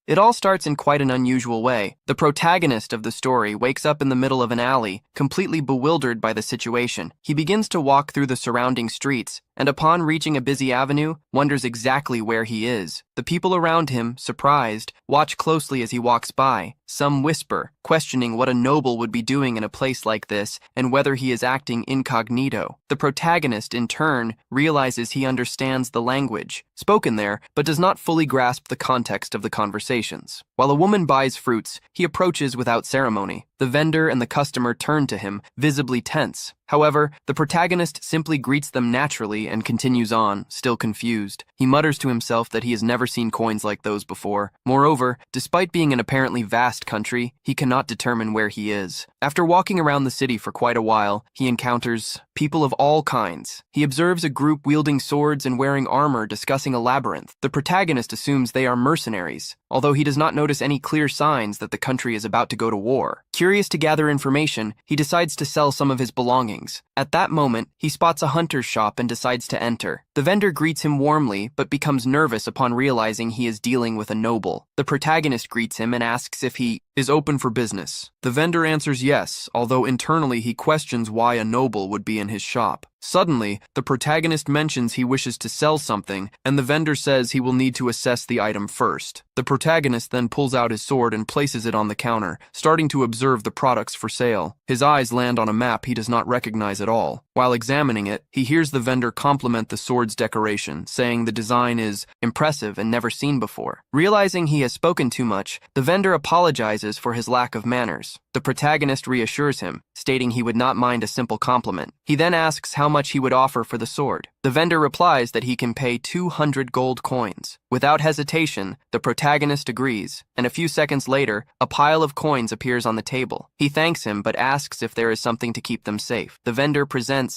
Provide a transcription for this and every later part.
It all starts in quite an unusual way. The protagonist of the story wakes up in the middle of an alley, completely bewildered by the situation. He begins to walk through the surrounding streets, and upon reaching a busy avenue, wonders exactly where he is. The people around him, surprised, watch closely as he walks by. Some whisper, questioning what a noble would be doing in a place like this and whether he is acting incognito. The protagonist, in turn, realizes he understands the language spoken there, but does not fully grasp the context of the conversations. While a woman buys fruits, he approaches without ceremony. The vendor and the customer turn to him, visibly tense. However, the protagonist simply greets them naturally and continues on, still confused. He mutters to himself that he has never seen coins like those before. Moreover, despite being an apparently vast country, he cannot determine where he is. After walking around the city for quite a while, he encounters people of all kinds. He observes a group wielding swords and wearing armor discussing a labyrinth. The protagonist assumes they are mercenaries, although he does not notice any clear signs that the country is about to go to war. Curious to gather information, he decides to sell some of his belongings. At that moment, he spots a hunter's shop and decides to enter. The vendor greets him warmly, but becomes nervous upon realizing he is dealing with a noble. The protagonist greets him and asks if he is open for business. The vendor answers yes, although internally he questions why a noble would be in his shop. Suddenly, the protagonist mentions he wishes to sell something, and the vendor says he will need to assess the item first. The protagonist then pulls out his sword and places it on the counter, starting to observe the products for sale. His eyes land on a map he does not recognize at all. While examining it, he hears the vendor compliment the sword's decoration, saying the design is impressive and never seen before. Realizing he has spoken too much, the vendor apologizes for his lack of manners. The protagonist reassures him, stating he would not mind a simple compliment. He then asks how much he would offer for the sword. The vendor replies that he can pay 200 gold coins. Without hesitation, the protagonist agrees, and a few seconds later, a pile of coins appears on the table. He thanks him but asks if there is something to keep them safe. The vendor presents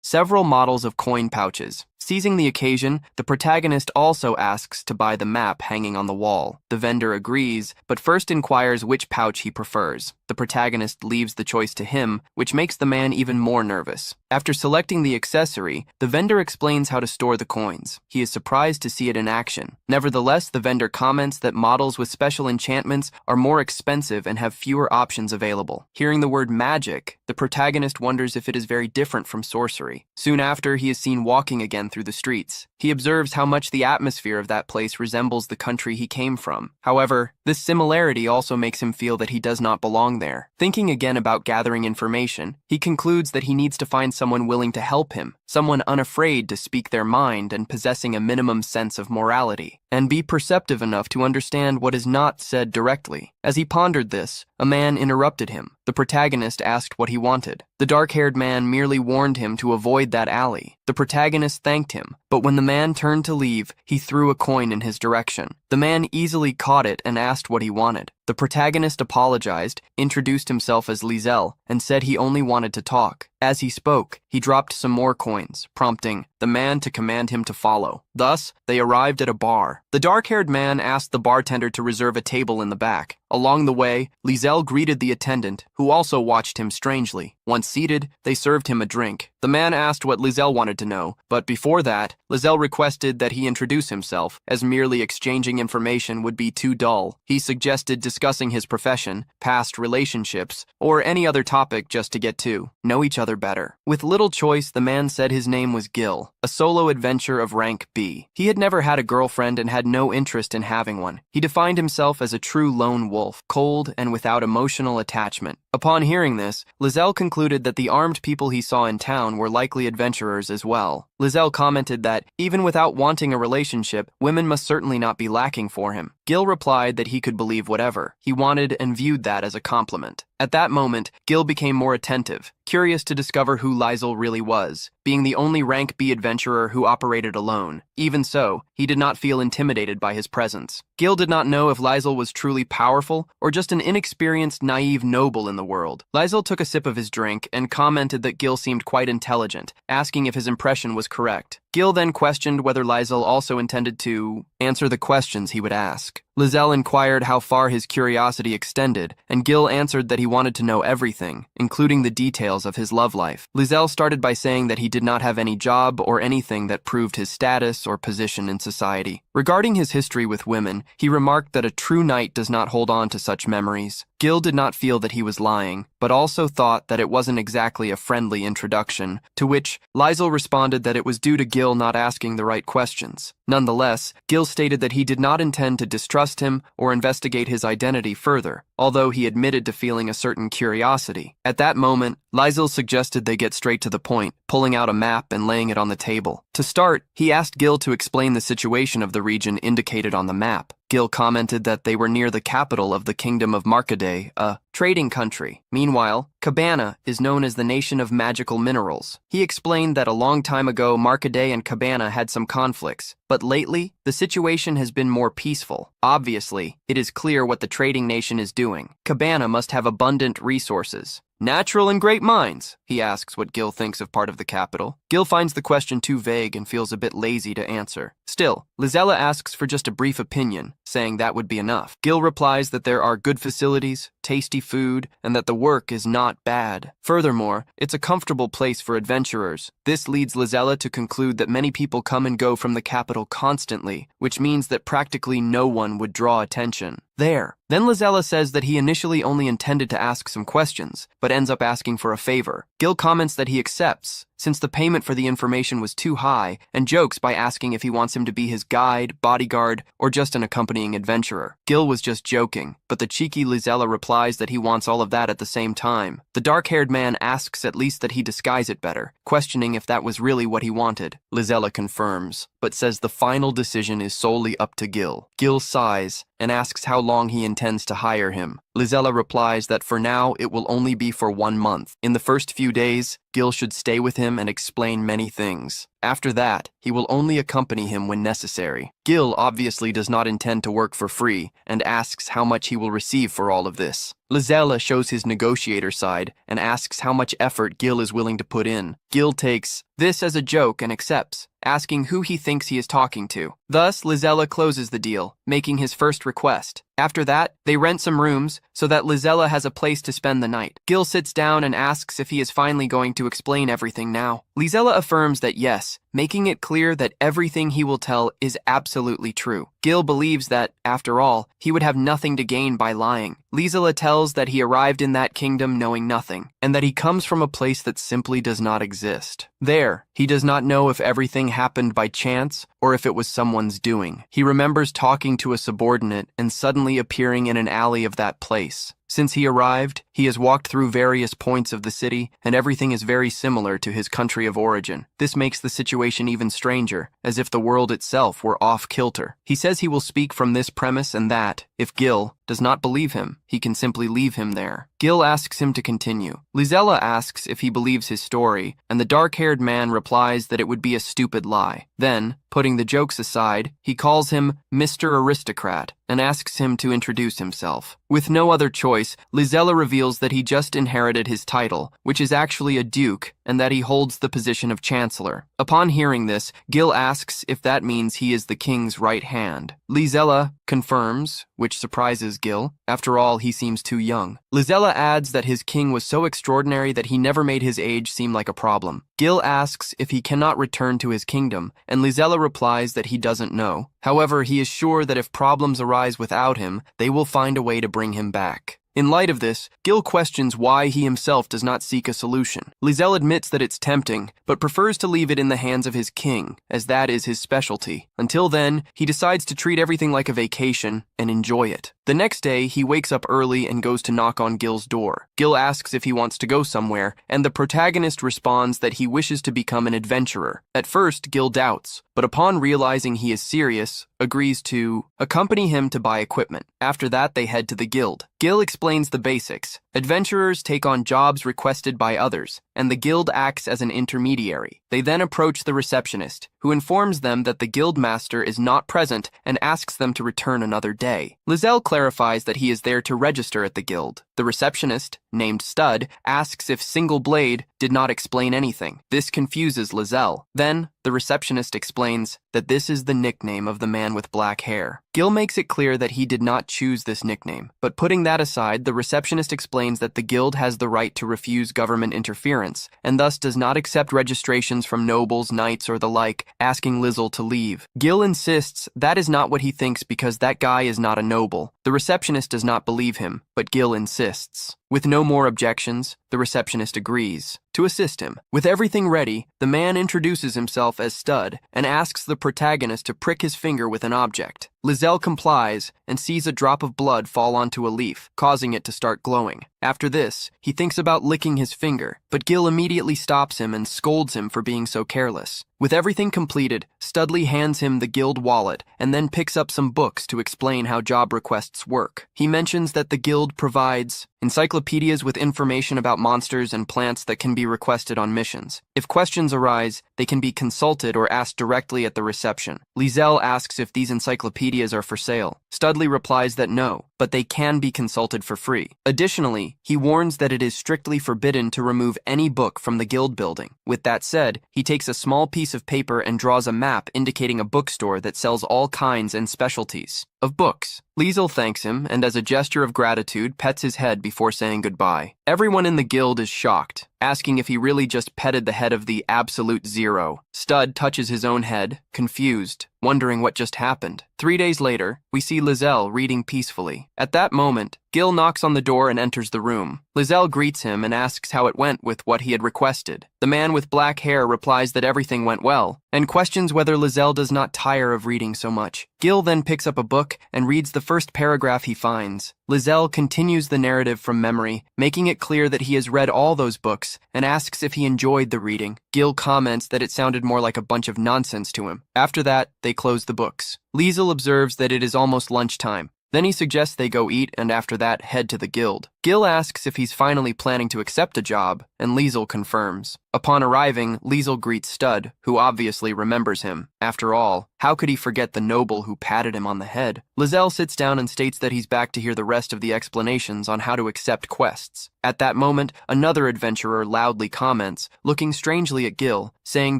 several models of coin pouches. Seizing the occasion, the protagonist also asks to buy the map hanging on the wall. The vendor agrees, but first inquires which pouch he prefers. The protagonist leaves the choice to him, which makes the man even more nervous. After selecting the accessory, the vendor explains how to store the coins. He is surprised to see it in action. Nevertheless, the vendor comments that models with special enchantments are more expensive and have fewer options available. Hearing the word magic, the protagonist wonders if it is very different from sorcery. Soon after, he is seen walking again through the streets. He observes how much the atmosphere of that place resembles the country he came from. However, this similarity also makes him feel that he does not belong there. Thinking again about gathering information, he concludes that he needs to find someone willing to help him, someone unafraid to speak their mind and possessing a minimum sense of morality, and be perceptive enough to understand what is not said directly. As he pondered this, a man interrupted him. The protagonist asked what he wanted. The dark-haired man merely warned him to avoid that alley. The protagonist thanked him, but when the man turned to leave, he threw a coin in his direction. The man easily caught it and asked what he wanted. The protagonist apologized, introduced himself as Lizel, and said he only wanted to talk. As he spoke, he dropped some more coins, prompting the man to command him to follow. Thus, they arrived at a bar. The dark-haired man asked the bartender to reserve a table in the back. Along the way, Lizel greeted the attendant, who also watched him strangely. Once seated, they served him a drink. The man asked what Lizel wanted to know, but before that, Lizel requested that he introduce himself, as merely exchanging information would be too dull. He suggested discussing his profession, past relationships, or any other topic just to get to know each other better. With little choice, the man said his name was Gil, a solo adventurer of rank B. He had never had a girlfriend and had no interest in having one. He defined himself as a true lone wolf, cold and without emotional attachment. Upon hearing this, Lizel concluded that the armed people he saw in town were likely adventurers as well. Lizel commented that, even without wanting a relationship, women must certainly not be lacking for him. Gil replied that he could believe whatever. He wanted and viewed that as a compliment. At that moment, Gil became more attentive, curious to discover who Lizel really was, being the only rank B adventurer who operated alone. Even so, he did not feel intimidated by his presence. Gil did not know if Lizel was truly powerful or just an inexperienced, naive noble in the world. Lizel took a sip of his drink and commented that Gil seemed quite intelligent, asking if his impression was correct. Gil then questioned whether Lizel also intended to answer the questions he would ask. Lizel inquired how far his curiosity extended, and Gil answered that he wanted to know everything, including the details of his love life. Lizel started by saying that he did not have any job or anything that proved his status or position in society. Regarding his history with women, he remarked that a true knight does not hold on to such memories. Gil did not feel that he was lying, but also thought that it wasn't exactly a friendly introduction, to which Lizel responded that it was due to Gil not asking the right questions. Nonetheless, Gil stated that he did not intend to distrust him or investigate his identity further, although he admitted to feeling a certain curiosity. At that moment, Lizel suggested they get straight to the point, pulling out a map and laying it on the table. To start, he asked Gil to explain the situation of the region indicated on the map. Gil commented that they were near the capital of the Kingdom of Markade, a trading country. Meanwhile, Cabana is known as the nation of magical minerals. He explained that a long time ago Markade and Cabana had some conflicts, but lately, the situation has been more peaceful. Obviously, it is clear what the trading nation is doing. Cabana must have abundant resources. Natural and great minds, he asks what Gil thinks of part of the capital. Gil finds the question too vague and feels a bit lazy to answer. Still, Lizella asks for just a brief opinion, saying that would be enough. Gil replies that there are good facilities, tasty food, and that the work is not bad. Furthermore, it's a comfortable place for adventurers. This leads Lizella to conclude that many people come and go from the capital constantly, which means that practically no one would draw attention. Then Lizella says that he initially only intended to ask some questions, but ends up asking for a favor. Gil comments that he accepts, since the payment for the information was too high, and jokes by asking if he wants him to be his guide, bodyguard, or just an accompanying adventurer. Gil was just joking, but the cheeky Lizella replies that he wants all of that at the same time. The dark-haired man asks at least that he disguise it better, questioning if that was really what he wanted. Lizella confirms, but says the final decision is solely up to Gil. Gil sighs and asks how long he intends to hire him. Lizella replies that for now it will only be for 1 month. In the first few days, Gil should stay with him and explain many things. After that, he will only accompany him when necessary. Gil obviously does not intend to work for free and asks how much he will receive for all of this. Lizella shows his negotiator side and asks how much effort Gil is willing to put in. Gil takes this as a joke and accepts, asking who he thinks he is talking to. Thus, Lizella closes the deal, making his first request. After that, they rent some rooms so that Lizella has a place to spend the night. Gil sits down and asks if he is finally going to explain everything now. Lizella affirms that yes, making it clear that everything he will tell is absolutely true. Gil believes that, after all, he would have nothing to gain by lying. Lizella tells that he arrived in that kingdom knowing nothing, and that he comes from a place that simply does not exist. There, he does not know if everything happened by chance or if it was someone's doing. He remembers talking to a subordinate and suddenly appearing in an alley of that place. Since he arrived, he has walked through various points of the city, and everything is very similar to his country of origin. This makes the situation even stranger, as if the world itself were off-kilter. He says he will speak from this premise and that, if Gil does not believe him, he can simply leave him there. Gil asks him to continue. Lizella asks if he believes his story, and the dark-haired man replies that it would be a stupid lie. Then, putting the jokes aside, he calls him Mr. Aristocrat and asks him to introduce himself. With no other choice, Lizella reveals that he just inherited his title, which is actually a duke, and that he holds the position of chancellor. Upon hearing this, Gil asks if that means he is the king's right hand. Lizella confirms, which surprises Gil. After all, he seems too young. Lizella adds that his king was so extraordinary that he never made his age seem like a problem. Gil asks if he cannot return to his kingdom, and Lizella replies that he doesn't know. However, he is sure that if problems arise without him, they will find a way to bring him back. In light of this, Gil questions why he himself does not seek a solution. Lizelle admits that it's tempting, but prefers to leave it in the hands of his king, as that is his specialty. Until then, he decides to treat everything like a vacation and enjoy it. The next day, he wakes up early and goes to knock on Gil's door. Gil asks if he wants to go somewhere, and the protagonist responds that he wishes to become an adventurer. At first, Gil doubts, but upon realizing he is serious, agrees to accompany him to buy equipment. After that, they head to the guild. Gil explains the basics. Adventurers take on jobs requested by others, and the guild acts as an intermediary. They then approach the receptionist, who informs them that the guildmaster is not present and asks them to return another day. Lizelle clarifies that he is there to register at the guild. The receptionist, named Stud, asks if Single Blade did not explain anything. This confuses Lizelle. Then, the receptionist explains that this is the nickname of the man with black hair. Gil makes it clear that he did not choose this nickname, but putting that aside, the receptionist explains that the guild has the right to refuse government interference, and thus does not accept registrations from nobles, knights, or the like, asking Lizelle to leave. Gil insists that is not what he thinks because that guy is not a noble. The receptionist does not believe him, but Gil insists. With no more objections, the receptionist agrees to assist him. With everything ready, the man introduces himself as Stud and asks the protagonist to prick his finger with an object. Lizelle complies and sees a drop of blood fall onto a leaf, causing it to start glowing. After this, he thinks about licking his finger, but Gil immediately stops him and scolds him for being so careless. With everything completed, Studley hands him the guild wallet and then picks up some books to explain how job requests work. He mentions that the guild provides encyclopedias with information about monsters and plants that can be requested on missions. If questions arise, they can be consulted or asked directly at the reception. Lizelle asks if these encyclopedias are for sale. Studley replies that no, but they can be consulted for free. Additionally, he warns that it is strictly forbidden to remove any book from the guild building. With that said, he takes a small piece of paper and draws a map indicating a bookstore that sells all kinds and specialties of books. Lizelle thanks him and as a gesture of gratitude pets his head before saying goodbye. Everyone in the guild is shocked, asking if he really just petted the head of the absolute zero. Stud touches his own head, confused, wondering what just happened. 3 days later, we see Lizelle reading peacefully. At that moment, Gil knocks on the door and enters the room. Lizelle greets him and asks how it went with what he had requested. The man with black hair replies that everything went well, and questions whether Lizelle does not tire of reading so much. Gil then picks up a book and reads the first paragraph he finds. Lizelle continues the narrative from memory, making it clear that he has read all those books, and asks if he enjoyed the reading. Gil comments that it sounded more like a bunch of nonsense to him. After that, they close the books. Lizelle observes that it is almost lunchtime. Then he suggests they go eat and after that head to the guild. Gil asks if he's finally planning to accept a job, and Lizelle confirms. Upon arriving, Lizelle greets Stud, who obviously remembers him. After all, how could he forget the noble who patted him on the head? Lizelle sits down and states that he's back to hear the rest of the explanations on how to accept quests. At that moment, another adventurer loudly comments, looking strangely at Gil, saying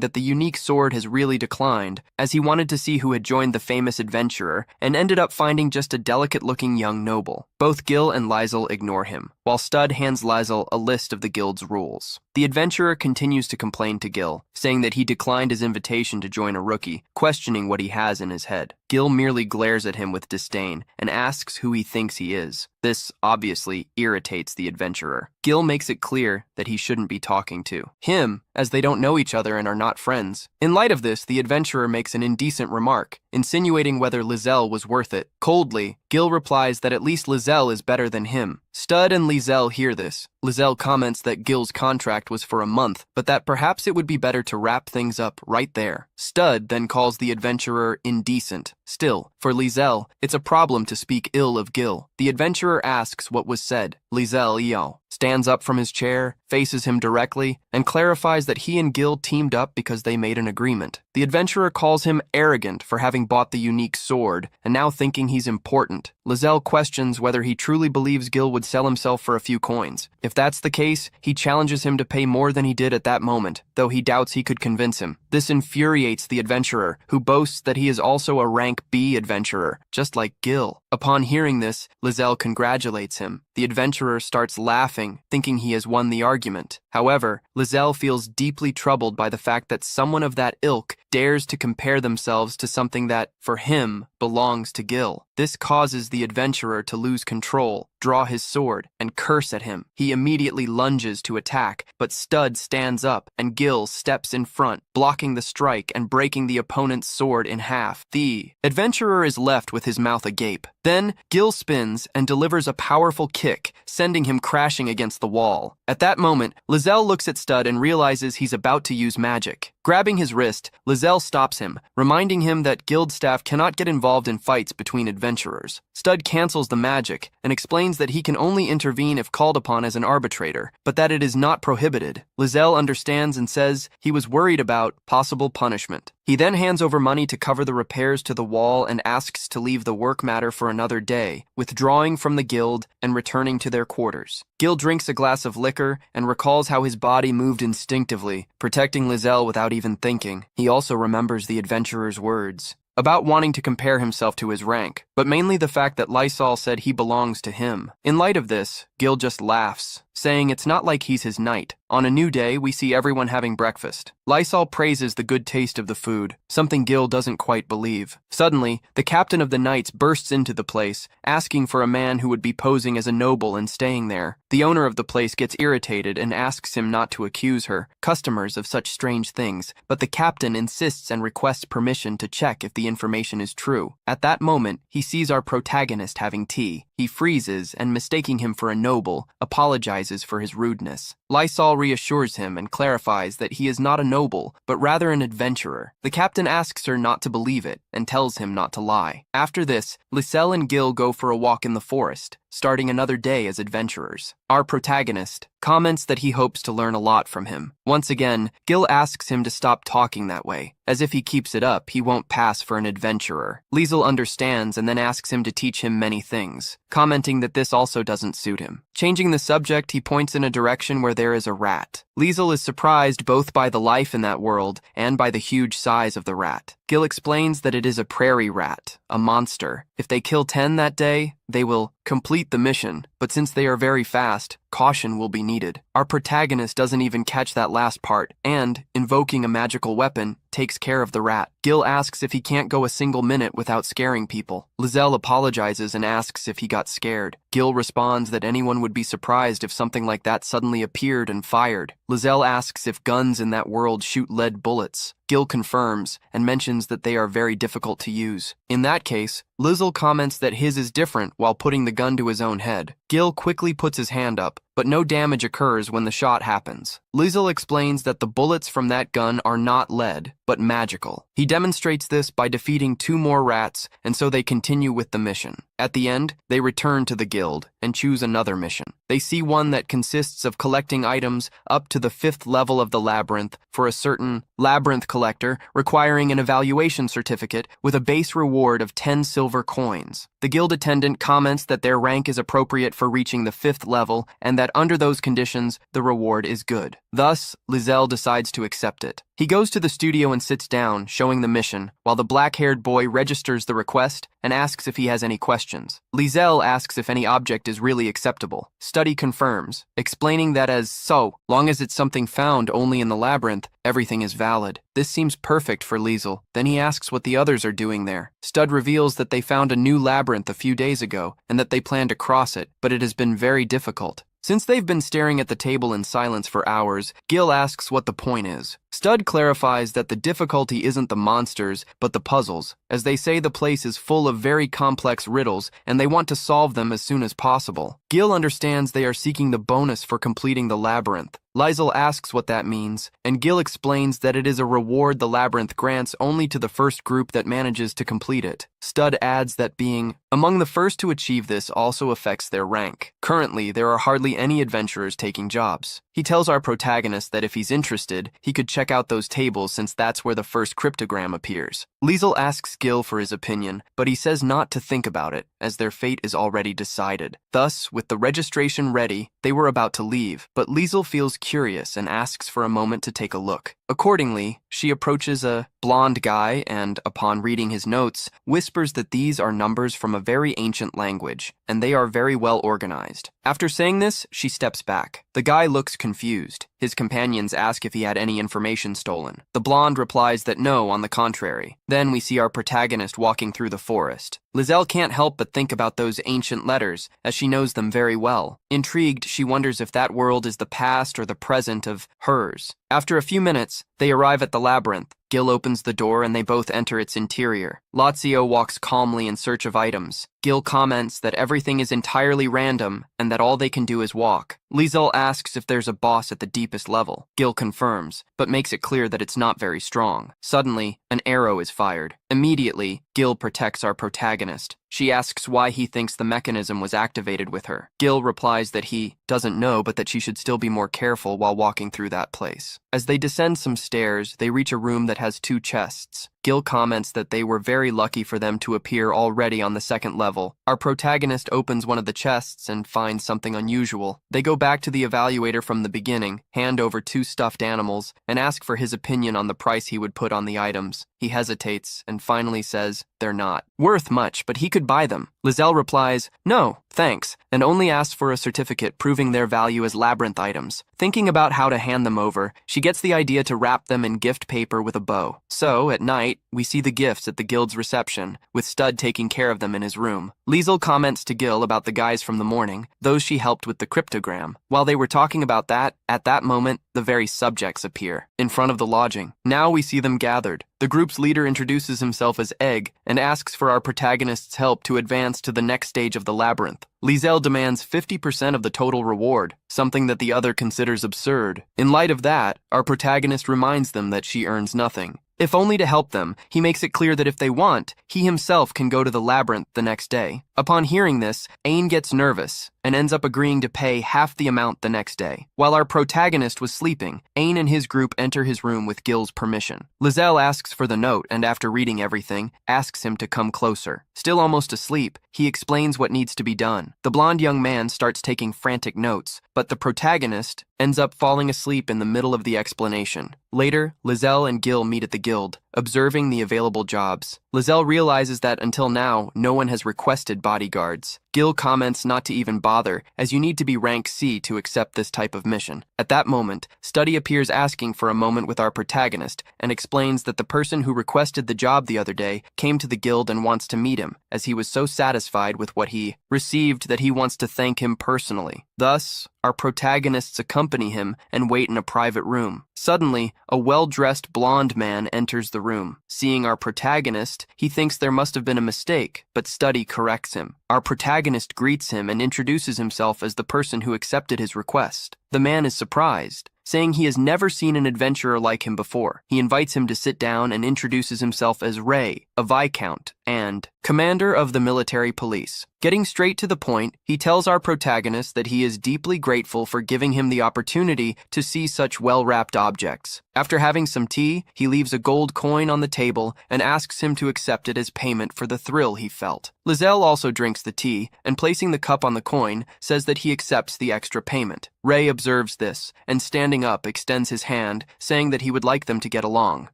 that the unique sword has really declined, as he wanted to see who had joined the famous adventurer, and ended up finding just a delicate-looking young noble. Both Gil and Lizelle ignore him, while Stud hands Lizelle a list of the guild's rules. The adventurer continues to complain to Gil, saying that he declined his invitation to join a rookie, questioning what he has in his head. Gil merely glares at him with disdain and asks who he thinks he is. This obviously irritates the adventurer. Gil makes it clear that he shouldn't be talking to him, as they don't know each other and are not friends. In light of this, the adventurer makes an indecent remark, insinuating whether Lizelle was worth it. Coldly, Gil replies that at least Lizelle is better than him. Stud and Lizelle hear this. Lizelle comments that Gil's contract was for a month, but that perhaps it would be better to wrap things up right there. Stud then calls the adventurer indecent. Still, for Lizelle, it's a problem to speak ill of Gil. The adventurer asks what was said. Lizelle stands up from his chair, faces him directly, and clarifies that he and Gil teamed up because they made an agreement. The adventurer calls him arrogant for having bought the unique sword, and now thinking he's important. Lizelle questions whether he truly believes Gil would sell himself for a few coins. If that's the case, he challenges him to pay more than he did at that moment, though he doubts he could convince him. This infuriates the adventurer, who boasts that he is also a rank B adventurer, just like Gil. Upon hearing this, Lizelle congratulates him. The adventurer starts laughing, thinking he has won the argument. However, Lizelle feels deeply troubled by the fact that someone of that ilk dares to compare themselves to something that, for him, belongs to Gil. This causes the adventurer to lose control, draw his sword, and curse at him. He immediately lunges to attack, but Stud stands up and Gil steps in front, blocking the strike and breaking the opponent's sword in half. The adventurer is left with his mouth agape. Then, Gil spins and delivers a powerful kick, sending him crashing against the wall. At that moment, Lizelle looks at Stud and realizes he's about to use magic. Grabbing his wrist, Lizelle stops him, reminding him that guild staff cannot get involved in fights between adventurers. Stud cancels the magic and explains that he can only intervene if called upon as an arbitrator, but that it is not prohibited. Lizelle understands and says he was worried about possible punishment. He then hands over money to cover the repairs to the wall and asks to leave the work matter for another day, withdrawing from the guild and returning to their quarters. Gil drinks a glass of liquor and recalls how his body moved instinctively, protecting Lizelle without even thinking. He also remembers the adventurer's words about wanting to compare himself to his rank, but mainly the fact that Lysol said he belongs to him. In light of this, Gil just laughs, saying it's not like he's his knight. On a new day, we see everyone having breakfast. Lysol praises the good taste of the food, something Gil doesn't quite believe. Suddenly, the captain of the knights bursts into the place, asking for a man who would be posing as a noble and staying there. The owner of the place gets irritated and asks him not to accuse her, customers, of such strange things, but the captain insists and requests permission to check if the information is true. At that moment, he sees our protagonist having tea. He freezes and, mistaking him for a noble, apologizes for his rudeness. Lysol reassures him and clarifies that he is not a noble, but rather an adventurer. The captain asks her not to believe it and tells him not to lie. After this, Lyselle and Gil go for a walk in the forest, starting another day as adventurers. Our protagonist comments that he hopes to learn a lot from him. Once again, Gil asks him to stop talking that way. As if he keeps it up, he won't pass for an adventurer. Liesel understands and then asks him to teach him many things, commenting that this also doesn't suit him. Changing the subject, he points in a direction where there is a rat. Liesel is surprised both by the life in that world and by the huge size of the rat. Gil explains that it is a prairie rat, a monster. If they kill 10 that day, they will complete the mission, but since they are very fast, caution will be needed. Our protagonist doesn't even catch that last part, and, invoking a magical weapon, takes care of the rat. Gil asks if he can't go a single minute without scaring people. Lizelle apologizes and asks if he got scared. Gil responds that anyone would be surprised if something like that suddenly appeared and fired. Lizelle asks if guns in that world shoot lead bullets. Gil confirms and mentions that they are very difficult to use. In that case, Liesel comments that his is different while putting the gun to his own head. Gil quickly puts his hand up, but no damage occurs when the shot happens. Liesel explains that the bullets from that gun are not lead, but magical. He demonstrates this by defeating 2 more rats, and so they continue with the mission. At the end, they return to the guild and choose another mission. They see one that consists of collecting items up to the 5th level of the labyrinth for a certain labyrinth collector, requiring an evaluation certificate with a base reward of 10 silver coins. The guild attendant comments that their rank is appropriate for reaching the 5th level and that under those conditions, the reward is good. Thus, Lizelle decides to accept it. He goes to the studio and sits down, showing the mission, while the black-haired boy registers the request and asks if he has any questions. Lizelle asks if any object is really acceptable. Study confirms, explaining that as so long as it's something found only in the labyrinth, everything is valid. This seems perfect for Liesel. Then he asks what the others are doing there. Stud reveals that they found a new labyrinth a few days ago and that they plan to cross it, but it has been very difficult. Since they've been staring at the table in silence for hours, Gil asks what the point is. Stud clarifies that the difficulty isn't the monsters, but the puzzles, as they say the place is full of very complex riddles and they want to solve them as soon as possible. Gil understands they are seeking the bonus for completing the labyrinth. Liesel asks what that means, and Gil explains that it is a reward the labyrinth grants only to the first group that manages to complete it. Stud adds that being among the first to achieve this also affects their rank. Currently, there are hardly any adventurers taking jobs. He tells our protagonist that if he's interested, he could check out those tables since that's where the first cryptogram appears. Liesel asks Gil for his opinion, but he says not to think about it, as their fate is already decided. Thus, with the registration ready, they were about to leave, but Liesel feels curious and asks for a moment to take a look. Accordingly, she approaches a blonde guy and, upon reading his notes, whispers that these are numbers from a very ancient language, and they are very well organized. After saying this, she steps back. The guy looks confused. His companions ask if he had any information stolen. The blonde replies that no, on the contrary. Then we see our protagonist walking through the forest. Lizelle can't help but think about those ancient letters, as she knows them very well. Intrigued, she wonders if that world is the past or the present of hers. After a few minutes, They arrive at the labyrinth. Gil opens the door and they both enter its interior. Lazio walks calmly in search of items. Gil comments that everything is entirely random and that all they can do is walk. Liesel asks if there's a boss at the deepest level. Gil confirms, but makes it clear that it's not very strong. Suddenly, an arrow is fired. Immediately, Gil protects our protagonist. She asks why he thinks the mechanism was activated with her. Gil replies that he doesn't know, but that she should still be more careful while walking through that place. As they descend some stairs, they reach a room that has 2 chests. Gil comments that they were very lucky for them to appear already on the 2nd level. Our protagonist opens one of the chests and finds something unusual. They go back to the evaluator from the beginning, hand over 2 stuffed animals, and ask for his opinion on the price he would put on the items. He hesitates and finally says they're not worth much, but he could buy them. Liesel replies, "No, thanks," and only asks for a certificate proving their value as labyrinth items. Thinking about how to hand them over, she gets the idea to wrap them in gift paper with a bow. So, at night, we see the gifts at the guild's reception, with Stud taking care of them in his room. Liesel comments to Gil about the guys from the morning, those she helped with the cryptogram. While they were talking about that, at that moment, the very subjects appear, in front of the lodging. Now we see them gathered. The group's leader introduces himself as Egg and asks for our protagonist's help to advance to the next stage of the labyrinth. Liesel demands 50% of the total reward, something that the other considers absurd. In light of that, our protagonist reminds them that she earns nothing. If only to help them, he makes it clear that if they want, he himself can go to the labyrinth the next day. Upon hearing this, Ain gets nervous and ends up agreeing to pay half the amount the next day. While our protagonist was sleeping, Ain and his group enter his room with Gil's permission. Liesel asks for the note and after reading everything, asks him to come closer. Still almost asleep, he explains what needs to be done. The blonde young man starts taking frantic notes, but the protagonist ends up falling asleep in the middle of the explanation. Later, Liesel and Gil meet at the guild, observing the available jobs. Liesel realizes that until now, no one has requested bodyguards. Gil comments not to even bother, as you need to be rank C to accept this type of mission. At that moment, Study appears asking for a moment with our protagonist and explains that the person who requested the job the other day came to the guild and wants to meet him, as he was so satisfied with what he received that he wants to thank him personally. Thus, our protagonists accompany him and wait in a private room. Suddenly, a well-dressed blonde man enters the room. Seeing our protagonist, he thinks there must have been a mistake, but Study corrects him. Our protagonist greets him and introduces himself as the person who accepted his request. The man is surprised, saying he has never seen an adventurer like him before. He invites him to sit down and introduces himself as Ray, a Viscount, and commander of the military police. Getting straight to the point, he tells our protagonist that he is deeply grateful for giving him the opportunity to see such well-wrapped objects. After having some tea, he leaves a gold coin on the table and asks him to accept it as payment for the thrill he felt. Liesel also drinks the tea, and placing the cup on the coin, says that he accepts the extra payment. Ray observes this, and standing up extends his hand, saying that he would like them to get along.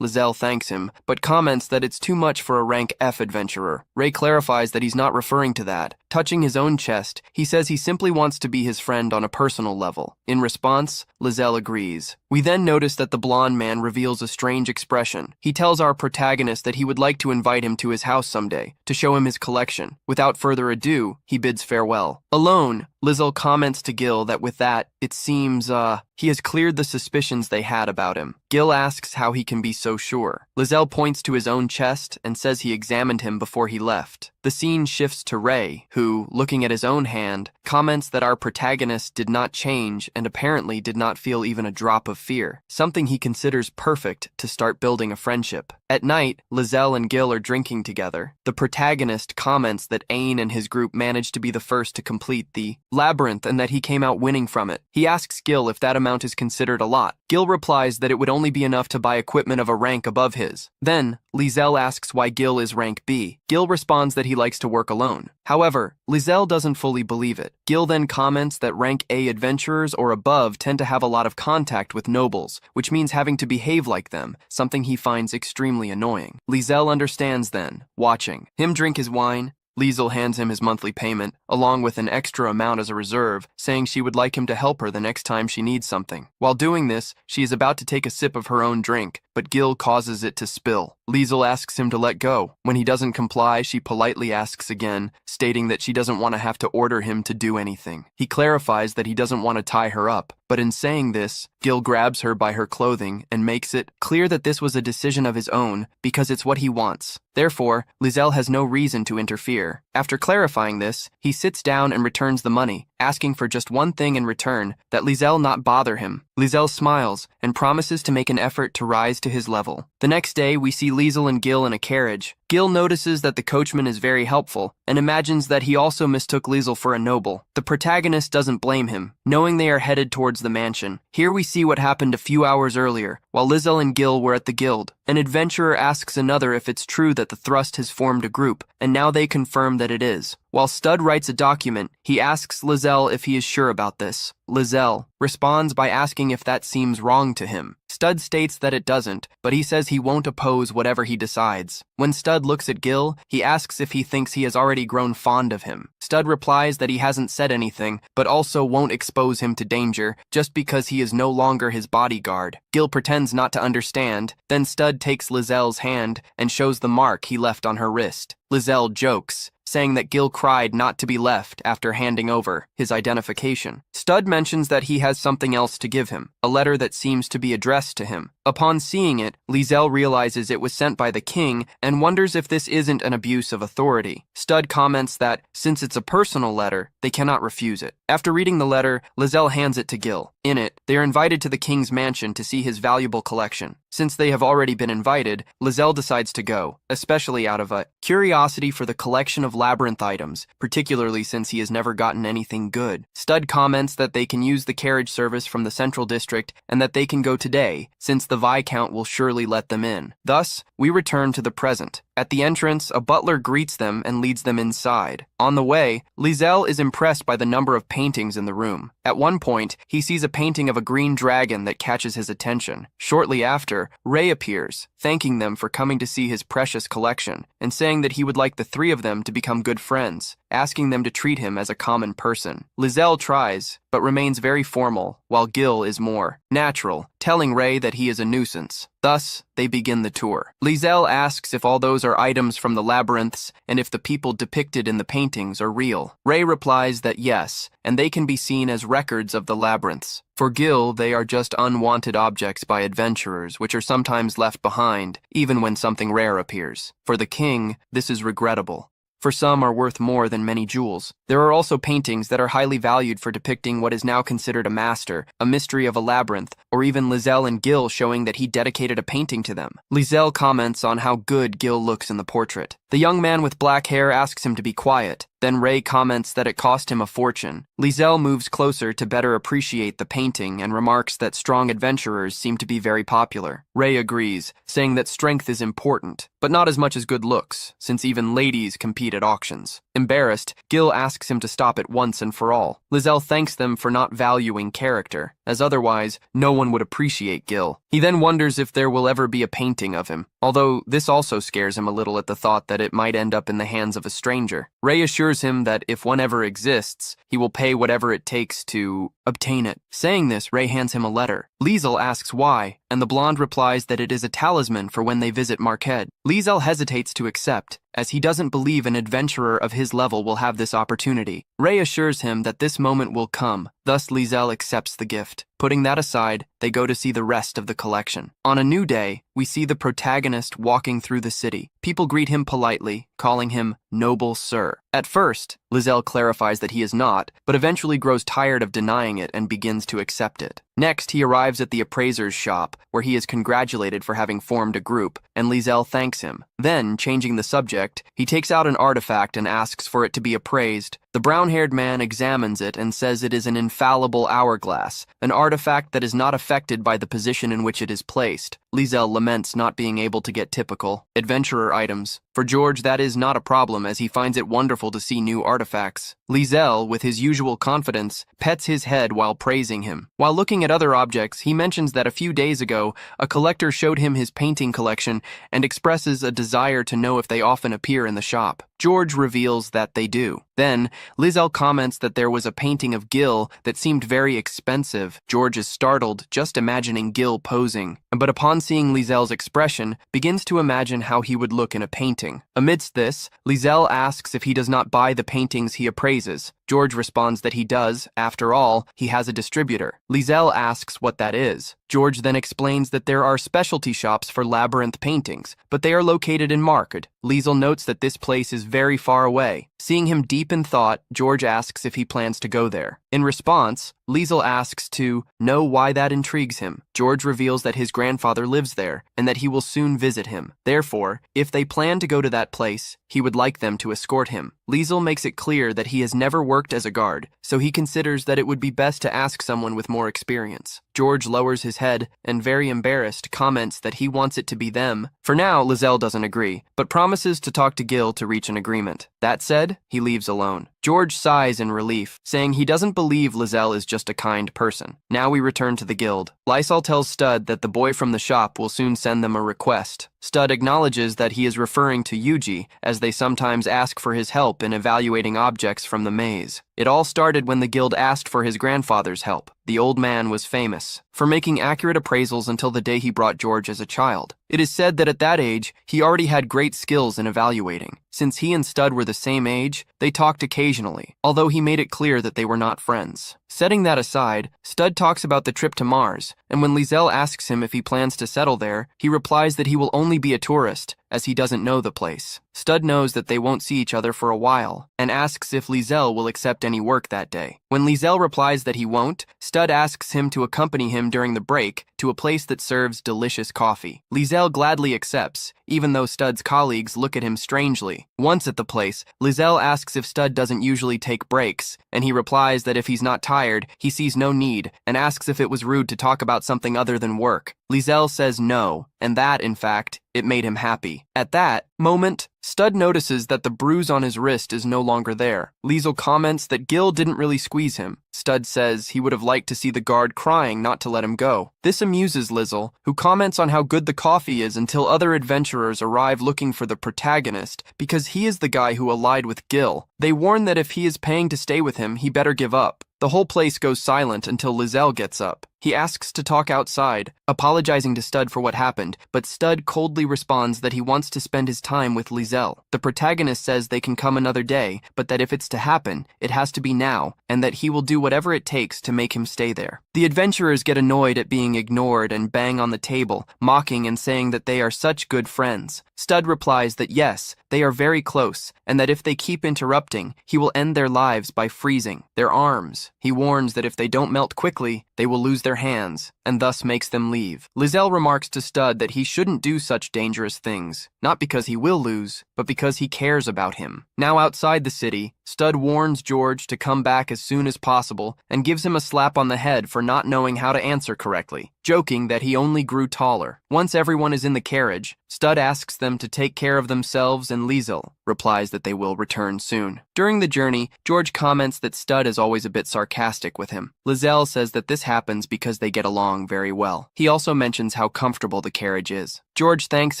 Liesel thanks him, but comments that it's too much for a rank F adventurer. Ray clarifies that he's not referring to that. Touching his own chest, he says he simply wants to be his friend on a personal level. In response, Liesel agrees. We then notice that the blonde man reveals a strange expression. He tells our protagonist that he would like to invite him to his house someday, to show him his collection. Without further ado, he bids farewell. Alone, Liesel comments to Gil that with that, it seems, he has cleared the suspicions they had about him. Gil asks how he can be so sure. Liesel points to his own chest and says he examined him before he left. The scene shifts to Ray, who, looking at his own hand, comments that our protagonist did not change and apparently did not feel even a drop of fear, something he considers perfect to start building a friendship. At night, Liesel and Gil are drinking together. The protagonist comments that Ain and his group managed to be the first to complete the labyrinth and that he came out winning from it. He asks Gil if that amount is considered a lot. Gil replies that it would only be enough to buy equipment of a rank above his. Then, Liesel asks why Gil is rank B. Gil responds that he likes to work alone. However, Liesel doesn't fully believe it. Gil then comments that rank A adventurers or above tend to have a lot of contact with nobles, which means having to behave like them, something he finds extremely annoying. Liesel understands then, watching him drink his wine. Liesel hands him his monthly payment, along with an extra amount as a reserve, saying she would like him to help her the next time she needs something. While doing this, she is about to take a sip of her own drink, but Gil causes it to spill. Liesel asks him to let go. When he doesn't comply, she politely asks again, stating that she doesn't want to have to order him to do anything. He clarifies that he doesn't want to tie her up, but in saying this, Gil grabs her by her clothing and makes it clear that this was a decision of his own because it's what he wants. Therefore, Liesel has no reason to interfere. After clarifying this, he sits down and returns the money, asking for just one thing in return, that Liesel not bother him. Liesel smiles and promises to make an effort to rise to his level. The next day, we see Liesel and Gil in a carriage. Gil notices that the coachman is very helpful and imagines that he also mistook Liesel for a noble. The protagonist doesn't blame him, knowing they are headed towards the mansion. Here we see what happened a few hours earlier, while Liesel and Gil were at the guild. An adventurer asks another if it's true that the thrust has formed a group, and now they confirm that it is. While Stud writes a document, he asks Liesel if he is sure about this. Liesel responds by asking if that seems wrong to him. Stud states that it doesn't, but he says he won't oppose whatever he decides. When Stud looks at Gil, he asks if he thinks he has already grown fond of him. Stud replies that he hasn't said anything, but also won't expose him to danger just because he is no longer his bodyguard. Gil pretends not to understand, then Stud takes Liesel's hand and shows the mark he left on her wrist. Liesel jokes, saying that Gil cried not to be left after handing over his identification. Stud mentions that he has something else to give him, a letter that seems to be addressed to him. Upon seeing it, Liesel realizes it was sent by the king and wonders if this isn't an abuse of authority. Stud comments that, since it's a personal letter, they cannot refuse it. After reading the letter, Liesel hands it to Gil. In it, they are invited to the king's mansion to see his valuable collection. Since they have already been invited, Liesel decides to go, especially out of a curiosity for the collection of labyrinth items, particularly since he has never gotten anything good. Stud comments that they can use the carriage service from the central district and that they can go today, since the Viscount will surely let them in. Thus, we return to the present. At the entrance, a butler greets them and leads them inside. On the way, Liesel is impressed by the number of paintings in the room. At one point, he sees a painting of a green dragon that catches his attention. Shortly after, Ray appears, thanking them for coming to see his precious collection, and saying that he would like the three of them to become good friends, asking them to treat him as a common person. Liesel tries, but remains very formal, while Gil is more natural, telling Ray that he is a nuisance. Thus, they begin the tour. Liesel asks if all those are items from the labyrinths and if the people depicted in the paintings are real. Ray replies that yes, and they can be seen as records of the labyrinths. For Gil, they are just unwanted objects by adventurers, which are sometimes left behind, even when something rare appears. For the king, this is regrettable. For some are worth more than many jewels. There are also paintings that are highly valued for depicting what is now considered a master, a mystery of a labyrinth, or even Liesel and Gil showing that he dedicated a painting to them. Liesel comments on how good Gil looks in the portrait. The young man with black hair asks him to be quiet. Then Ray comments that it cost him a fortune. Liesel moves closer to better appreciate the painting and remarks that strong adventurers seem to be very popular. Ray agrees, saying that strength is important, but not as much as good looks, since even ladies compete at auctions. Embarrassed, Gil asks him to stop it once and for all. Liesel thanks them for not valuing character, as otherwise no one would appreciate Gil. He then wonders if there will ever be a painting of him, although this also scares him a little at the thought that it might end up in the hands of a stranger. Ray assures him that if one ever exists, he will pay whatever it takes to obtain it. Saying this, Ray hands him a letter. Liesel asks why, and the blonde replies that it is a talisman for when they visit Marquette. Liesel hesitates to accept, as he doesn't believe an adventurer of his level will have this opportunity. Ray assures him that this moment will come, thus Liesel accepts the gift. Putting that aside, they go to see the rest of the collection. On a new day, we see the protagonist walking through the city. People greet him politely, calling him Noble Sir. At first, Liesel clarifies that he is not, but eventually grows tired of denying it and begins to accept it. Next, he arrives at the appraiser's shop, where he is congratulated for having formed a group, and Liesel thanks him. Then, changing the subject, he takes out an artifact and asks for it to be appraised. The brown-haired man examines it and says it is an infallible hourglass, an artifact that is not affected by the position in which it is placed. Liesel laments not being able to get typical adventurer items. For George, that is not a problem, as he finds it wonderful to see new artifacts. Liesel, with his usual confidence, pets his head while praising him. While looking at other objects, he mentions that a few days ago, a collector showed him his painting collection and expresses a desire to know if they often appear in the shop. George reveals that they do. Then, Lizelle comments that there was a painting of Gil that seemed very expensive. George is startled just imagining Gil posing, but upon seeing Lizelle's expression, begins to imagine how he would look in a painting. Amidst this, Lizelle asks if he does not buy the paintings he appraises. George responds that he does. After all, he has a distributor. Lizelle asks what that is. George then explains that there are specialty shops for labyrinth paintings, but they are located in Market. Lizel notes that this place is very far away. Seeing him deep in thought, George asks if he plans to go there. In response, Lizel asks to know why that intrigues him. George reveals that his grandfather lives there and that he will soon visit him. Therefore, if they plan to go to that place, he would like them to escort him. Lizel makes it clear that he has never worked as a guard, so he considers that it would be best to ask someone with more experience. George lowers his head and, very embarrassed, comments that he wants it to be them. For now, Lizelle doesn't agree, but promises to talk to Gil to reach an agreement. That said, he leaves alone. George sighs in relief, saying he doesn't believe Lizelle is just a kind person. Now we return to the guild. Lysol tells Stud that the boy from the shop will soon send them a request. Stud acknowledges that he is referring to Yuji, as they sometimes ask for his help in evaluating objects from the maze. It all started when the guild asked for his grandfather's help. The old man was famous for making accurate appraisals until the day he brought George as a child. It is said that at that age, he already had great skills in evaluating. Since he and Stud were the same age, they talked occasionally, although he made it clear that they were not friends. Setting that aside, Stud talks about the trip to Mars, and when Lizelle asks him if he plans to settle there, he replies that he will only be a tourist, as he doesn't know the place. Stud knows that they won't see each other for a while, and asks if Lizelle will accept any work that day. When Lizelle replies that he won't, Stud asks him to accompany him during the break to a place that serves delicious coffee. Lizelle gladly accepts, even though Stud's colleagues look at him strangely. Once at the place, Lizelle asks if Stud doesn't usually take breaks, and he replies that if he's not tired, he sees no need, and asks if it was rude to talk about something other than work. Lizelle says no, and that, in fact, it made him happy. At that moment, Stud notices that the bruise on his wrist is no longer there. Lizel comments that Gil didn't really squeeze him. Stud says he would have liked to see the guard crying not to let him go. This amuses Lizel, who comments on how good the coffee is until other adventurers arrive looking for the protagonist because he is the guy who allied with Gil. They warn that if he is paying to stay with him, he better give up. The whole place goes silent until Lizelle gets up. He asks to talk outside, apologizing to Stud for what happened, but Stud coldly responds that he wants to spend his time with Lizelle. The protagonist says they can come another day, but that if it's to happen, it has to be now, and that he will do whatever it takes to make him stay there. The adventurers get annoyed at being ignored and bang on the table, mocking and saying that they are such good friends. Stud replies that yes, they are very close, and that if they keep interrupting, he will end their lives by freezing their arms. He warns that if they don't melt quickly, they will lose their hands, and thus makes them leave. Lizelle remarks to Stud that he shouldn't do such dangerous things, not because he will lose, but because he cares about him. Now outside the city, Stud warns George to come back as soon as possible and gives him a slap on the head for not knowing how to answer correctly, joking that he only grew taller. Once everyone is in the carriage, Stud asks them to take care of themselves, and Lizel replies that they will return soon. During the journey, George comments that Stud is always a bit sarcastic with him. Lizelle says that this happens because they get along very well. He also mentions how comfortable the carriage is. George thanks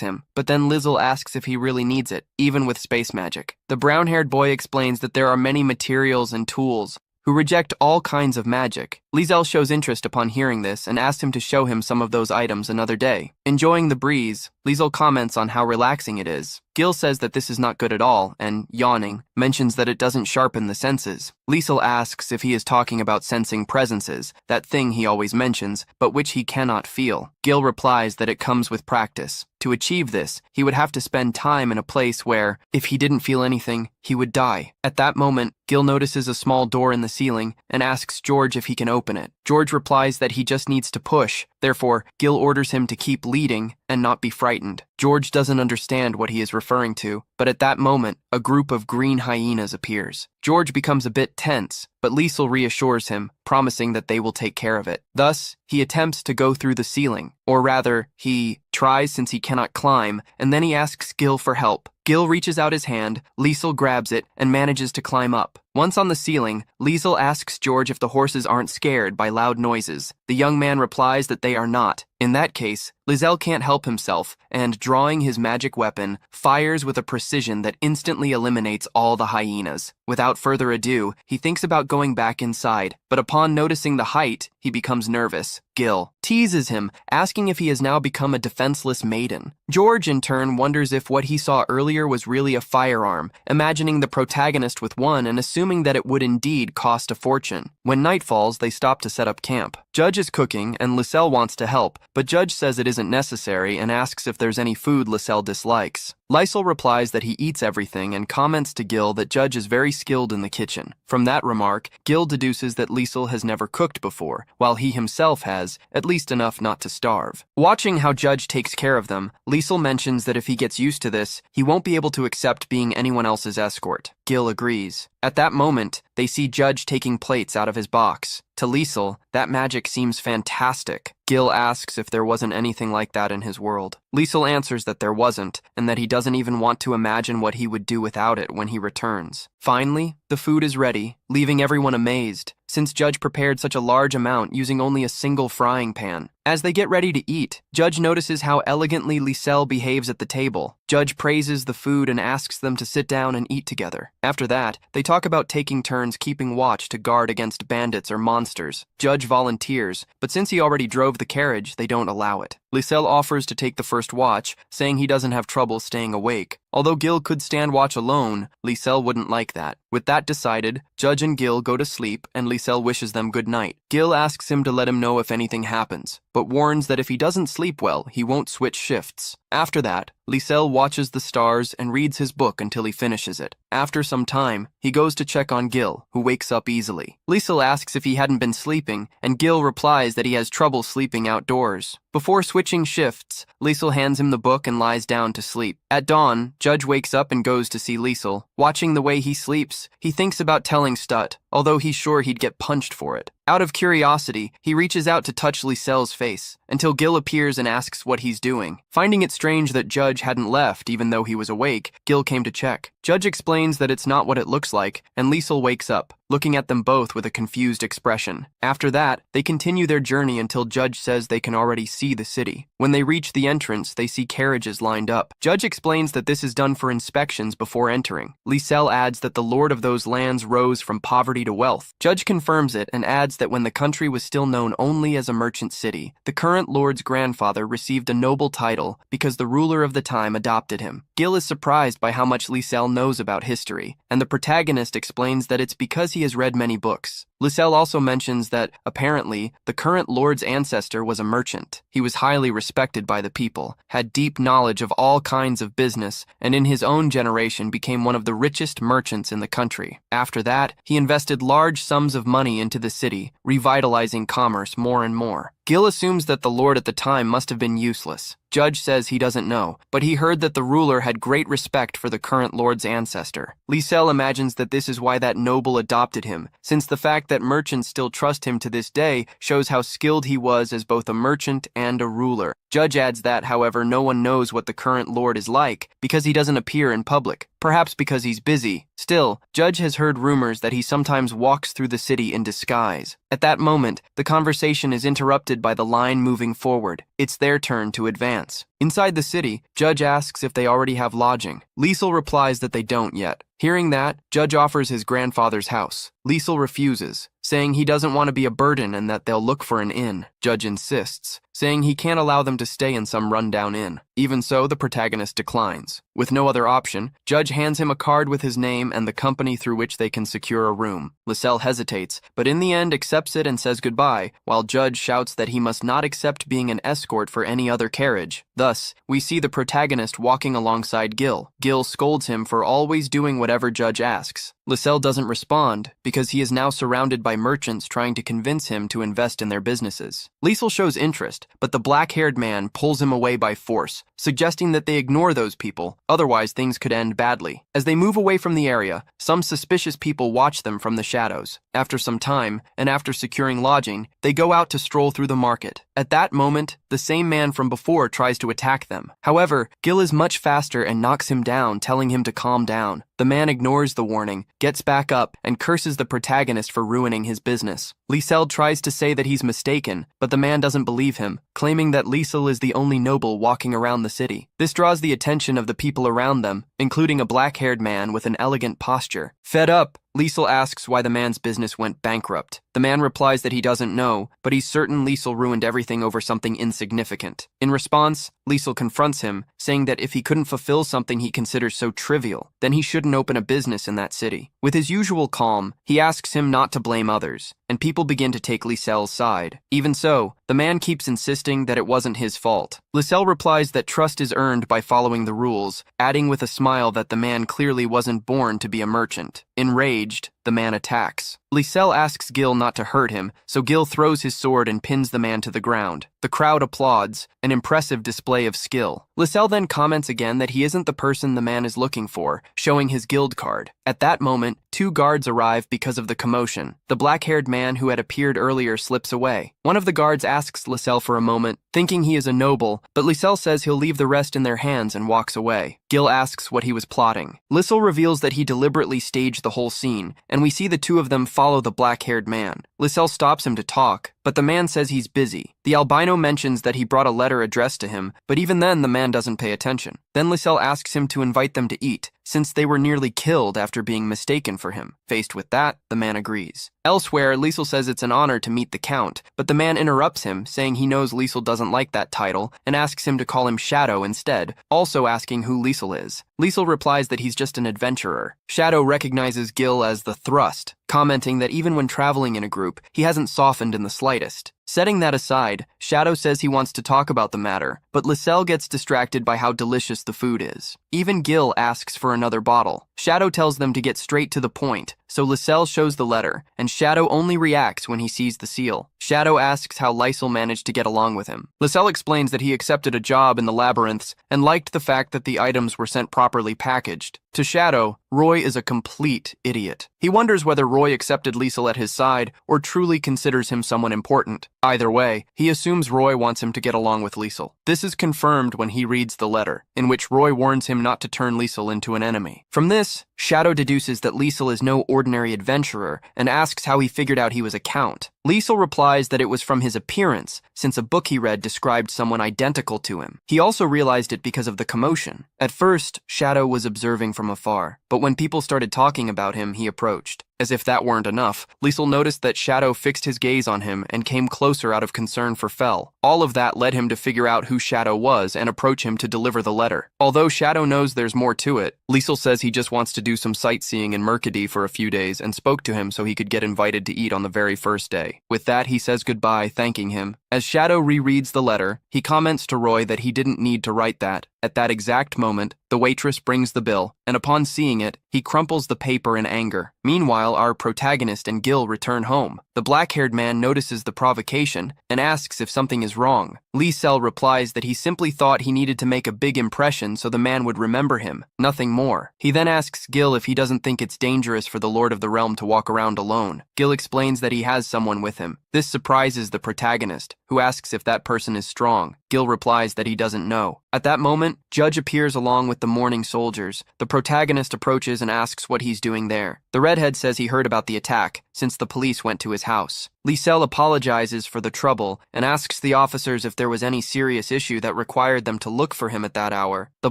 him, but then Lizel asks if he really needs it, even with space magic. The brown-haired boy explains that there are many materials and tools who reject all kinds of magic. Lizelle shows interest upon hearing this and asks him to show him some of those items another day. Enjoying the breeze, Lizelle comments on how relaxing it is. Gil says that this is not good at all, and, yawning, mentions that it doesn't sharpen the senses. Liesel asks if he is talking about sensing presences, that thing he always mentions, but which he cannot feel. Gil replies that it comes with practice. To achieve this, he would have to spend time in a place where, if he didn't feel anything, he would die. At that moment, Gil notices a small door in the ceiling and asks George if he can open it. George replies that he just needs to push. Therefore, Gil orders him to keep leading and not be frightened. George doesn't understand what he is referring to, but at that moment, a group of green hyenas appears. George becomes a bit tense, but Liesel reassures him, promising that they will take care of it. Thus, he attempts to go through the ceiling, or rather, he tries since he cannot climb, and then he asks Gil for help. Gil reaches out his hand, Liesel grabs it, and manages to climb up. Once on the ceiling, Liesel asks George if the horses aren't scared by loud noises. The young man replies that they are not. In that case, Liesel can't help himself and, drawing his magic weapon, fires with a precision that instantly eliminates all the hyenas. Without further ado, he thinks about going back inside, but upon noticing the height, he becomes nervous. Gil teases him, asking if he has now become a defenseless maiden. George, in turn, wonders if what he saw earlier was really a firearm, imagining the protagonist with one and assuming that it would indeed cost a fortune. When night falls, they stop to set up camp. Judge is cooking, and Liesel wants to help, but Judge says it isn't necessary and asks if there's any food Liesel dislikes. Liesel replies that he eats everything and comments to Gil that Judge is very skilled in the kitchen. From that remark, Gil deduces that Liesel has never cooked before, while he himself has, at least enough not to starve. Watching how Judge takes care of them, Liesel mentions that if he gets used to this, he won't be able to accept being anyone else's escort. Gil agrees. At that moment, they see Judge taking plates out of his box. To Liesel, that magic seems fantastic. Gil asks if there wasn't anything like that in his world. Liesel answers that there wasn't, and that he doesn't even want to imagine what he would do without it when he returns. Finally, the food is ready, leaving everyone amazed, since Judge prepared such a large amount using only a single frying pan. As they get ready to eat, Judge notices how elegantly Liesel behaves at the table. Judge praises the food and asks them to sit down and eat together. After that, they talk about taking turns keeping watch to guard against bandits or monsters. Judge volunteers, but since he already drove the carriage, they don't allow it. Liesel offers to take the first watch, saying he doesn't have trouble staying awake. Although Gil could stand watch alone, Liesel wouldn't like that. With that decided, Judge and Gil go to sleep, and Liesel wishes them good night. Gil asks him to let him know if anything happens, but warns that if he doesn't sleep well, he won't switch shifts. After that, Liesel watches the stars and reads his book until he finishes it. After some time, he goes to check on Gil, who wakes up easily. Liesel asks if he hadn't been sleeping, and Gil replies that he has trouble sleeping outdoors. Before switching shifts, Liesel hands him the book and lies down to sleep. At dawn, Judge wakes up and goes to see Liesel. Watching the way he sleeps, he thinks about telling Stut, although he's sure he'd get punched for it. Out of curiosity, he reaches out to touch Liesel's face, until Gil appears and asks what he's doing. Finding it strange that Judge hadn't left even though he was awake, Gil came to check. Judge explains that it's not what it looks like, and Liesel wakes up, looking at them both with a confused expression. After that, they continue their journey until Judge says they can already see the city. When they reach the entrance, they see carriages lined up. Judge explains that this is done for inspections before entering. Liesel adds that the lord of those lands rose from poverty to wealth. Judge confirms it and adds that when the country was still known only as a merchant city, the current lord's grandfather received a noble title because the ruler of the time adopted him. Gil is surprised by how much Liesel knows about history, and the protagonist explains that it's because he has read many books. Liesel also mentions that, apparently, the current lord's ancestor was a merchant. He was highly respected by the people, had deep knowledge of all kinds of business, and in his own generation became one of the richest merchants in the country. After that, he invested large sums of money into the city, revitalizing commerce more and more. Gil assumes that the lord at the time must have been useless. Judge says he doesn't know, but he heard that the ruler had great respect for the current lord's ancestor. Liesel imagines that this is why that noble adopted him, since the fact that merchants still trust him to this day shows how skilled he was as both a merchant and a ruler. Judge adds that, however, no one knows what the current lord is like because he doesn't appear in public, perhaps because he's busy. Still, Judge has heard rumors that he sometimes walks through the city in disguise. At that moment, the conversation is interrupted by the line moving forward. It's their turn to advance. Inside the city, Judge asks if they already have lodging. Liesel replies that they don't yet. Hearing that, Judge offers his grandfather's house. Liesel refuses, saying he doesn't want to be a burden and that they'll look for an inn. Judge insists, saying he can't allow them to stay in some rundown inn. Even so, the protagonist declines. With no other option, Judge hands him a card with his name and the company through which they can secure a room. Liesel hesitates, but in the end accepts it and says goodbye, while Judge shouts that he must not accept being an escort for any other carriage. Thus, we see the protagonist walking alongside Gil. Gil scolds him for always doing whatever Judge asks. Liesel doesn't respond because he is now surrounded by merchants trying to convince him to invest in their businesses. Liesel shows interest, but the black-haired man pulls him away by force, suggesting that they ignore those people, otherwise things could end badly. As they move away from the area, some suspicious people watch them from the shadows. After some time, and after securing lodging, they go out to stroll through the market. At that moment, the the same man from before tries to attack them. However, Gil is much faster and knocks him down, telling him to calm down. The man ignores the warning, gets back up, and curses the protagonist for ruining his business. Liesel tries to say that he's mistaken, but the man doesn't believe him, claiming that Liesel is the only noble walking around the city. This draws the attention of the people around them, including a black-haired man with an elegant posture. Fed up, Liesel asks why the man's business went bankrupt. The man replies that he doesn't know, but he's certain Liesel ruined everything over something insignificant. In response, Liesel confronts him, saying that if he couldn't fulfill something he considers so trivial, then he shouldn't open a business in that city. With his usual calm, he asks him not to blame others, and people begin to take Liesel's side. Even so, the man keeps insisting that it wasn't his fault. Liesel replies that trust is earned by following the rules, adding with a smile that the man clearly wasn't born to be a merchant. Enraged, the man attacks. Liesel asks Gil not to hurt him, so Gil throws his sword and pins the man to the ground. The crowd applauds, an impressive display of skill. Liesel then comments again that he isn't the person the man is looking for, showing his guild card. At that moment, 2 guards arrive because of the commotion. The black-haired man who had appeared earlier slips away. One of the guards asks Liesel for a moment, thinking he is a noble, but Liesel says he'll leave the rest in their hands and walks away. Gil asks what he was plotting. Liesel reveals that he deliberately staged the whole scene, and we see the 2 of them follow the black-haired man. Liesel stops him to talk, but the man says he's busy. The albino mentions that he brought a letter addressed to him, but even then the man doesn't pay attention. Then Liesel asks him to invite them to eat, since they were nearly killed after being mistaken for him. Faced with that, the man agrees. Elsewhere, Liesel says it's an honor to meet the Count, but the man interrupts him, saying he knows Liesel doesn't like that title, and asks him to call him Shadow instead, also asking who Liesel is. Liesel replies that he's just an adventurer. Shadow recognizes Gil as the Thrust, commenting that even when traveling in a group, he hasn't softened in the slightest. Setting that aside, Shadow says he wants to talk about the matter, but Liesel gets distracted by how delicious the food is. Even Gil asks for another bottle. Shadow tells them to get straight to the point, so Liesel shows the letter, and Shadow only reacts when he sees the seal. Shadow asks how Liesel managed to get along with him. Liesel explains that he accepted a job in the labyrinths and liked the fact that the items were sent properly packaged. To Shadow, Roy is a complete idiot. He wonders whether Roy accepted Liesel at his side or truly considers him someone important. Either way, he assumes Roy wants him to get along with Liesel. This is confirmed when he reads the letter, in which Roy warns him not to turn Liesel into an enemy. From this, Shadow deduces that Liesel is no ordinary adventurer and asks how he figured out he was a count. Liesel replies that it was from his appearance, since a book he read described someone identical to him. He also realized it because of the commotion. At first, Shadow was observing from afar, but when people started talking about him, he approached. As if that weren't enough, Liesel noticed that Shadow fixed his gaze on him and came closer out of concern for Fel. All of that led him to figure out who Shadow was and approach him to deliver the letter. Although Shadow knows there's more to it, Liesel says he just wants to do some sightseeing in Mercady for a few days and spoke to him so he could get invited to eat on the very first day. With that, he says goodbye, thanking him. As Shadow rereads the letter, he comments to Roy that he didn't need to write that. At that exact moment, the waitress brings the bill, and upon seeing it, he crumples the paper in anger. Meanwhile, our protagonist and Gil return home. The black-haired man notices the provocation and asks if something is wrong. Liesel replies that he simply thought he needed to make a big impression so the man would remember him, nothing more. He then asks Gil if he doesn't think it's dangerous for the Lord of the Realm to walk around alone. Gil explains that he has someone with him. This surprises the protagonist, who asks if that person is strong. Gil replies that he doesn't know. At that moment, Judge appears along with the mourning soldiers. The protagonist approaches and asks what he's doing there. The redhead says he heard about the attack, since the police went to his house. Liesel apologizes for the trouble and asks the officers if there was any serious issue that required them to look for him at that hour. The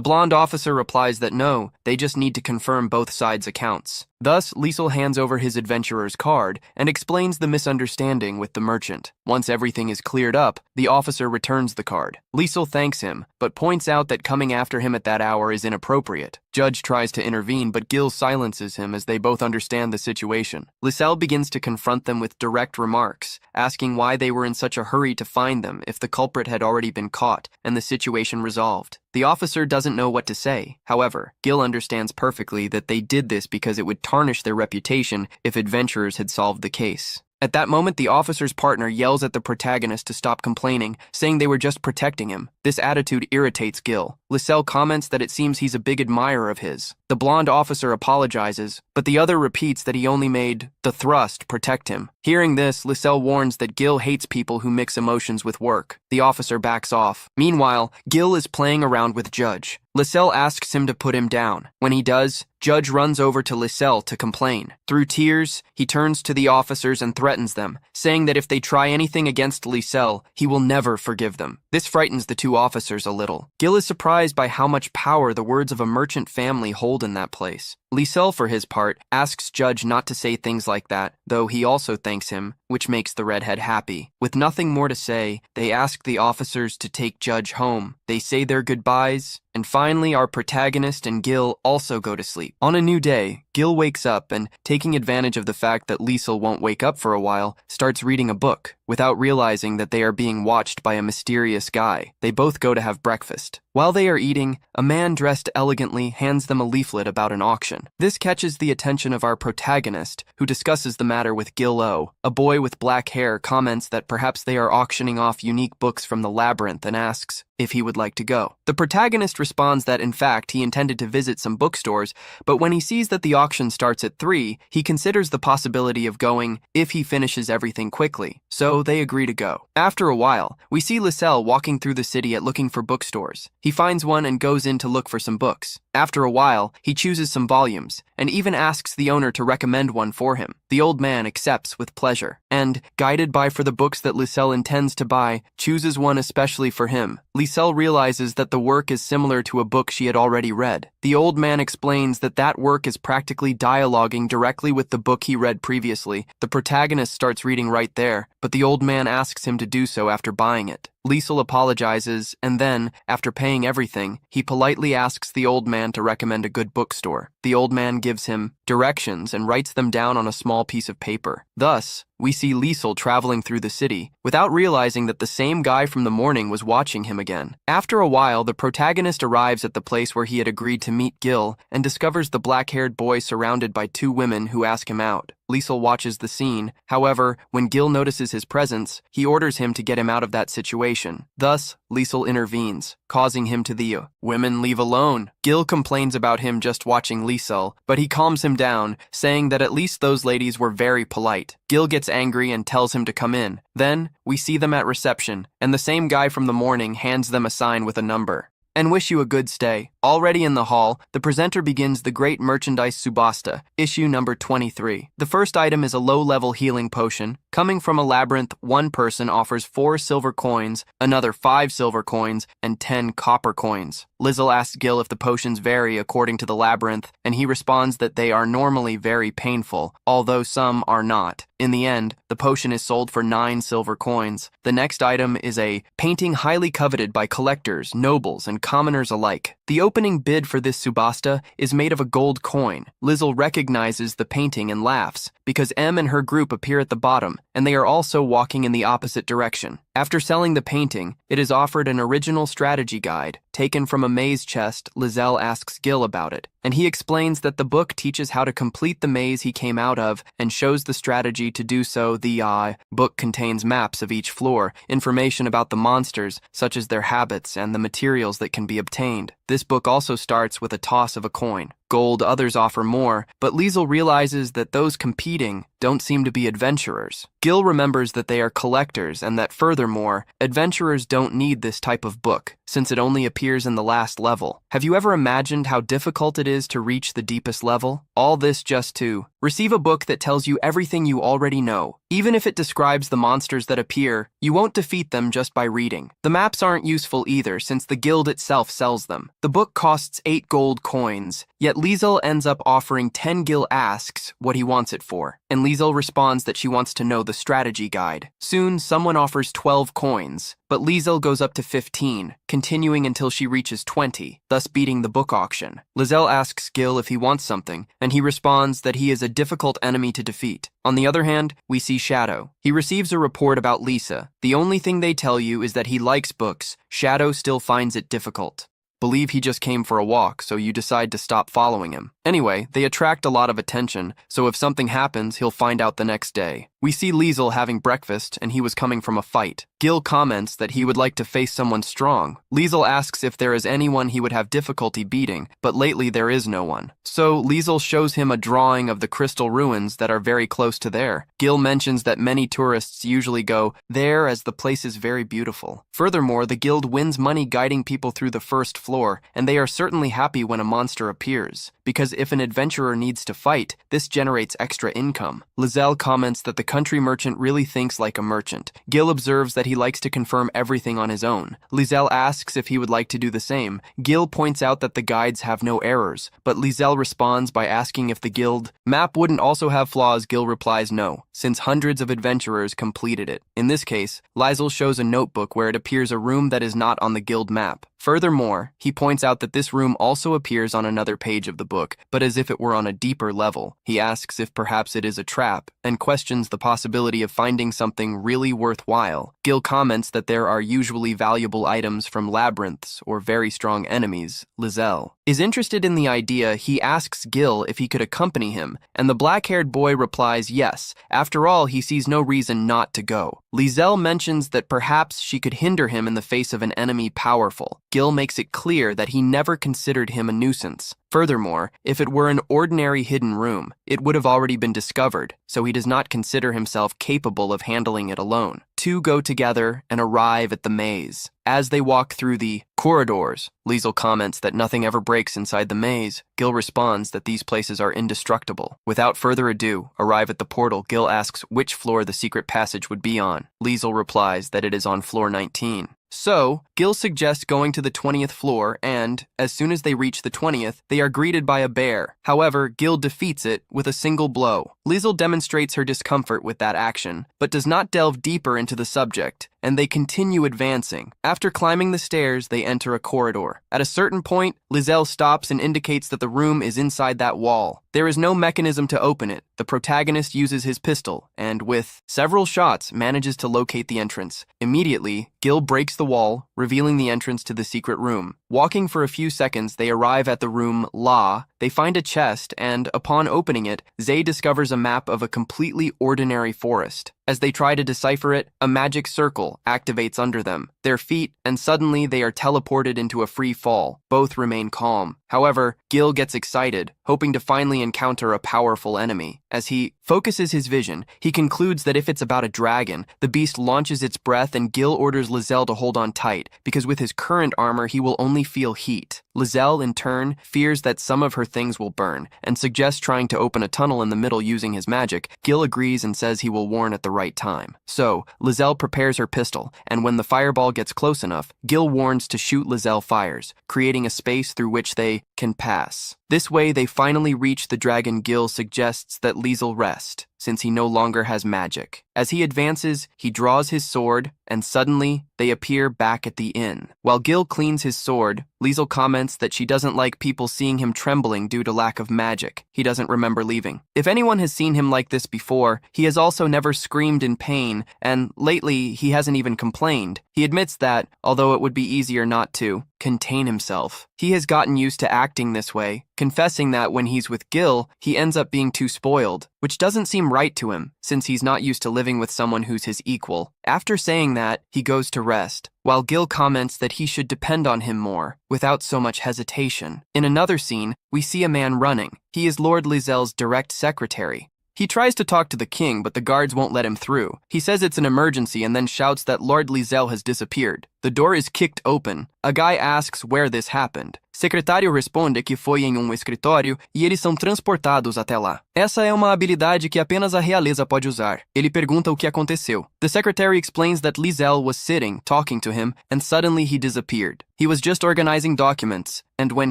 blonde officer replies that no, they just need to confirm both sides' accounts. Thus, Liesel hands over his adventurer's card and explains the misunderstanding with the merchant. Once everything is cleared up, the officer returns the card. Liesel thanks him, but points out that coming after him at that hour is inappropriate. Judge tries to intervene, but Gil silences him as they both understand the situation. Liesel begins to confront them with direct remarks, asking why they were in such a hurry to find them if the culprit had already been caught and the situation resolved. The officer doesn't know what to say. However, Gil understands perfectly that they did this because it would tarnish their reputation if adventurers had solved the case. At that moment, the officer's partner yells at the protagonist to stop complaining, saying they were just protecting him. This attitude irritates Gil. Lisel comments that it seems he's a big admirer of his. The blonde officer apologizes, but the other repeats that he only made the thrust protect him. Hearing this, Lisel warns that Gil hates people who mix emotions with work. The officer backs off. Meanwhile, Gil is playing around with Judge. Lisel asks him to put him down. When he does, Judge runs over to Lisel to complain. Through tears, he turns to the officers and threatens them, saying that if they try anything against Lisel, he will never forgive them. This frightens the two officers a little. Gil is surprised by how much power the words of a merchant family hold in that place. Lisel, for his part, asks Judge not to say things like that, though he also thanks him, which makes the redhead happy. With nothing more to say, they ask the officers to take Judge home. They say their goodbyes, and finally our protagonist and Gil also go to sleep. On a new day, Gil wakes up and, taking advantage of the fact that Lisel won't wake up for a while, starts reading a book, without realizing that they are being watched by a mysterious guy. They both go to have breakfast. While they are eating, a man dressed elegantly hands them a leaflet about an auction. This catches the attention of our protagonist, who discusses the matter with Gil-O. A boy with black hair comments that perhaps they are auctioning off unique books from the labyrinth and asks if he would like to go. The protagonist responds that in fact he intended to visit some bookstores, but when he sees that the auction starts at 3, he considers the possibility of going if he finishes everything quickly. So they agree to go. After a while, we see Lisel walking through the city looking for bookstores. He finds one and goes in to look for some books. After a while, he chooses some volumes, and even asks the owner to recommend one for him. The old man accepts with pleasure, and, guided by for the books that Lisel intends to buy, chooses one especially for him. Lisel realizes that the work is similar to a book she had already read. The old man explains that that work is practically dialoguing directly with the book he read previously. The protagonist starts reading right there, but the old man asks him to do so after buying it. Lisel apologizes, and then, after paying everything, he politely asks the old man to recommend a good bookstore. The old man gives him directions and writes them down on a small piece of paper. Thus, we see Lisel traveling through the city, without realizing that the same guy from the morning was watching him again. After a while, the protagonist arrives at the place where he had agreed to meet Gil, and discovers the black-haired boy surrounded by 2 women who ask him out. Lisel watches the scene. However, when Gil notices his presence, he orders him to get him out of that situation. Thus, Lisel intervenes, causing him to the women leave alone. Gil complains about him just watching Lisel, but he calms him down, saying that at least those ladies were very polite. Gil gets angry and tells him to come in. Then, we see them at reception, and the same guy from the morning hands them a sign with a number. And wish you a good stay. Already in the hall, the presenter begins the Great Merchandise Subasta, issue number 23. The first item is a low-level healing potion. Coming from a labyrinth, one person offers 4 silver coins, another 5 silver coins, and 10 copper coins. Lisel asks Gil if the potions vary according to the labyrinth, and he responds that they are normally very painful, although some are not. In the end, the potion is sold for 9 silver coins. The next item is a painting highly coveted by collectors, nobles, and commoners alike. The opening bid for this subasta is made of a gold coin. Lisel recognizes the painting and laughs, because M and her group appear at the bottom, and they are also walking in the opposite direction. After selling the painting, it is offered an original strategy guide. Taken from a maze chest, Lisel asks Gil about it, and he explains that the book teaches how to complete the maze he came out of and shows the strategy to do so. The book contains maps of each floor, information about the monsters, such as their habits and the materials that can be obtained. This book also starts with a toss of a coin. Gold, others offer more, but Lisel realizes that those competing don't seem to be adventurers. Gil remembers that they are collectors and that furthermore, adventurers don't need this type of book, since it only appears in the last level. Have you ever imagined how difficult it is to reach the deepest level? All this just to receive a book that tells you everything you already know. Even if it describes the monsters that appear, you won't defeat them just by reading. The maps aren't useful either, since the guild itself sells them. The book costs 8 gold coins, yet Lisel ends up offering 10. Gil asks what he wants it for, and Lisel responds that she wants to know the strategy guide. Soon, someone offers 12 coins, but Lisel goes up to 15, continuing until she reaches 20, thus beating the book auction. Lisel asks Gil if he wants something, and he responds that he is a difficult enemy to defeat. On the other hand, we see Shadow. He receives a report about Lisa. The only thing they tell you is that he likes books. Shadow still finds it difficult. Believe he just came for a walk, so you decide to stop following him. Anyway, they attract a lot of attention, so if something happens, he'll find out the next day. We see Liesel having breakfast, and he was coming from a fight. Gil comments that he would like to face someone strong. Liesel asks if there is anyone he would have difficulty beating, but lately there is no one. So Liesel shows him a drawing of the crystal ruins that are very close to there. Gil mentions that many tourists usually go there as the place is very beautiful. Furthermore, the guild wins money guiding people through the first floor, and they are certainly happy when a monster appears, because if an adventurer needs to fight, this generates extra income. Liesel comments that the country merchant really thinks like a merchant. Gil observes that he likes to confirm everything on his own. Liesel asks if he would like to do the same. Gil points out that the guides have no errors, but Liesel responds by asking if the guild map wouldn't also have flaws. Gil replies no, since hundreds of adventurers completed it. In this case, Liesel shows a notebook where it appears a room that is not on the guild map. Furthermore, he points out that this room also appears on another page of the book, but as if it were on a deeper level. He asks if perhaps it is a trap, and questions the possibility of finding something really worthwhile. Gil comments that there are usually valuable items from labyrinths or very strong enemies. Liesel is interested in the idea. He asks Gil if he could accompany him, and the black-haired boy replies yes. After all, he sees no reason not to go. Liesel mentions that perhaps she could hinder him in the face of an enemy powerful. Gil makes it clear that he never considered him a nuisance. Furthermore, if it were an ordinary hidden room, it would have already been discovered, so he does not consider himself capable of handling it alone. Two go together and arrive at the maze. As they walk through the corridors, Liesel comments that nothing ever breaks inside the maze. Gil responds that these places are indestructible. Without further ado, arrive at the portal. Gil asks which floor the secret passage would be on. Liesel replies that it is on floor 19. So, Gil suggests going to the 20th floor, and, as soon as they reach the 20th, they are greeted by a bear. However, Gil defeats it with a single blow. Liesel demonstrates her discomfort with that action, but does not delve deeper into the subject, and they continue advancing. After climbing the stairs, they enter a corridor. At a certain point, Liesel stops and indicates that the room is inside that wall. There is no mechanism to open it. The protagonist uses his pistol, and with several shots, manages to locate the entrance. Immediately, Gil breaks the wall, revealing the entrance to the secret room. Walking for a few seconds, they arrive at the room La. They find a chest, and upon opening it, Zay discovers a map of a completely ordinary forest. As they try to decipher it, a magic circle activates under them, their feet, and suddenly they are teleported into a free fall. Both remain calm. However, Gil gets excited, hoping to finally encounter a powerful enemy. As he focuses his vision, he concludes that if it's about a dragon, the beast launches its breath, and Gil orders Liesel to hold on tight, because with his current armor he will only feel heat. Liesel, in turn, fears that some of her things will burn, and suggests trying to open a tunnel in the middle using his magic. Gil agrees and says he will warn at the right time. So, Liesel prepares her pistol, and when the fireball gets close enough, Gil warns to shoot. Liesel fires, creating a space through which they can pass. This way, they finally reach the dragon. Gil suggests that Liesel rest, since he no longer has magic. As he advances, he draws his sword, and suddenly, they appear back at the inn. While Gil cleans his sword, Liesel comments that she doesn't like people seeing him trembling due to lack of magic. He doesn't remember leaving. If anyone has seen him like this before, he has also never screamed in pain, and lately, he hasn't even complained. He admits that, although it would be easier not to contain himself, he has gotten used to acting this way, confessing that when he's with Gil, he ends up being too spoiled, which doesn't seem right to him, since he's not used to living with someone who's his equal. After saying that, he goes to rest, while Gil comments that he should depend on him more, without so much hesitation. In another scene, we see a man running. He is Lord Liesel's direct secretary. He tries to talk to the king, but the guards won't let him through. He says it's an emergency and then shouts that Lord Liesel has disappeared. The door is kicked open. A guy asks where this happened. Secretário responde que foi em escritório e eles são transportados até lá. Essa é uma habilidade que apenas a realeza pode usar. Ele pergunta o que aconteceu. The secretary explains that Liesel was sitting, talking to him, and suddenly he disappeared. He was just organizing documents, and when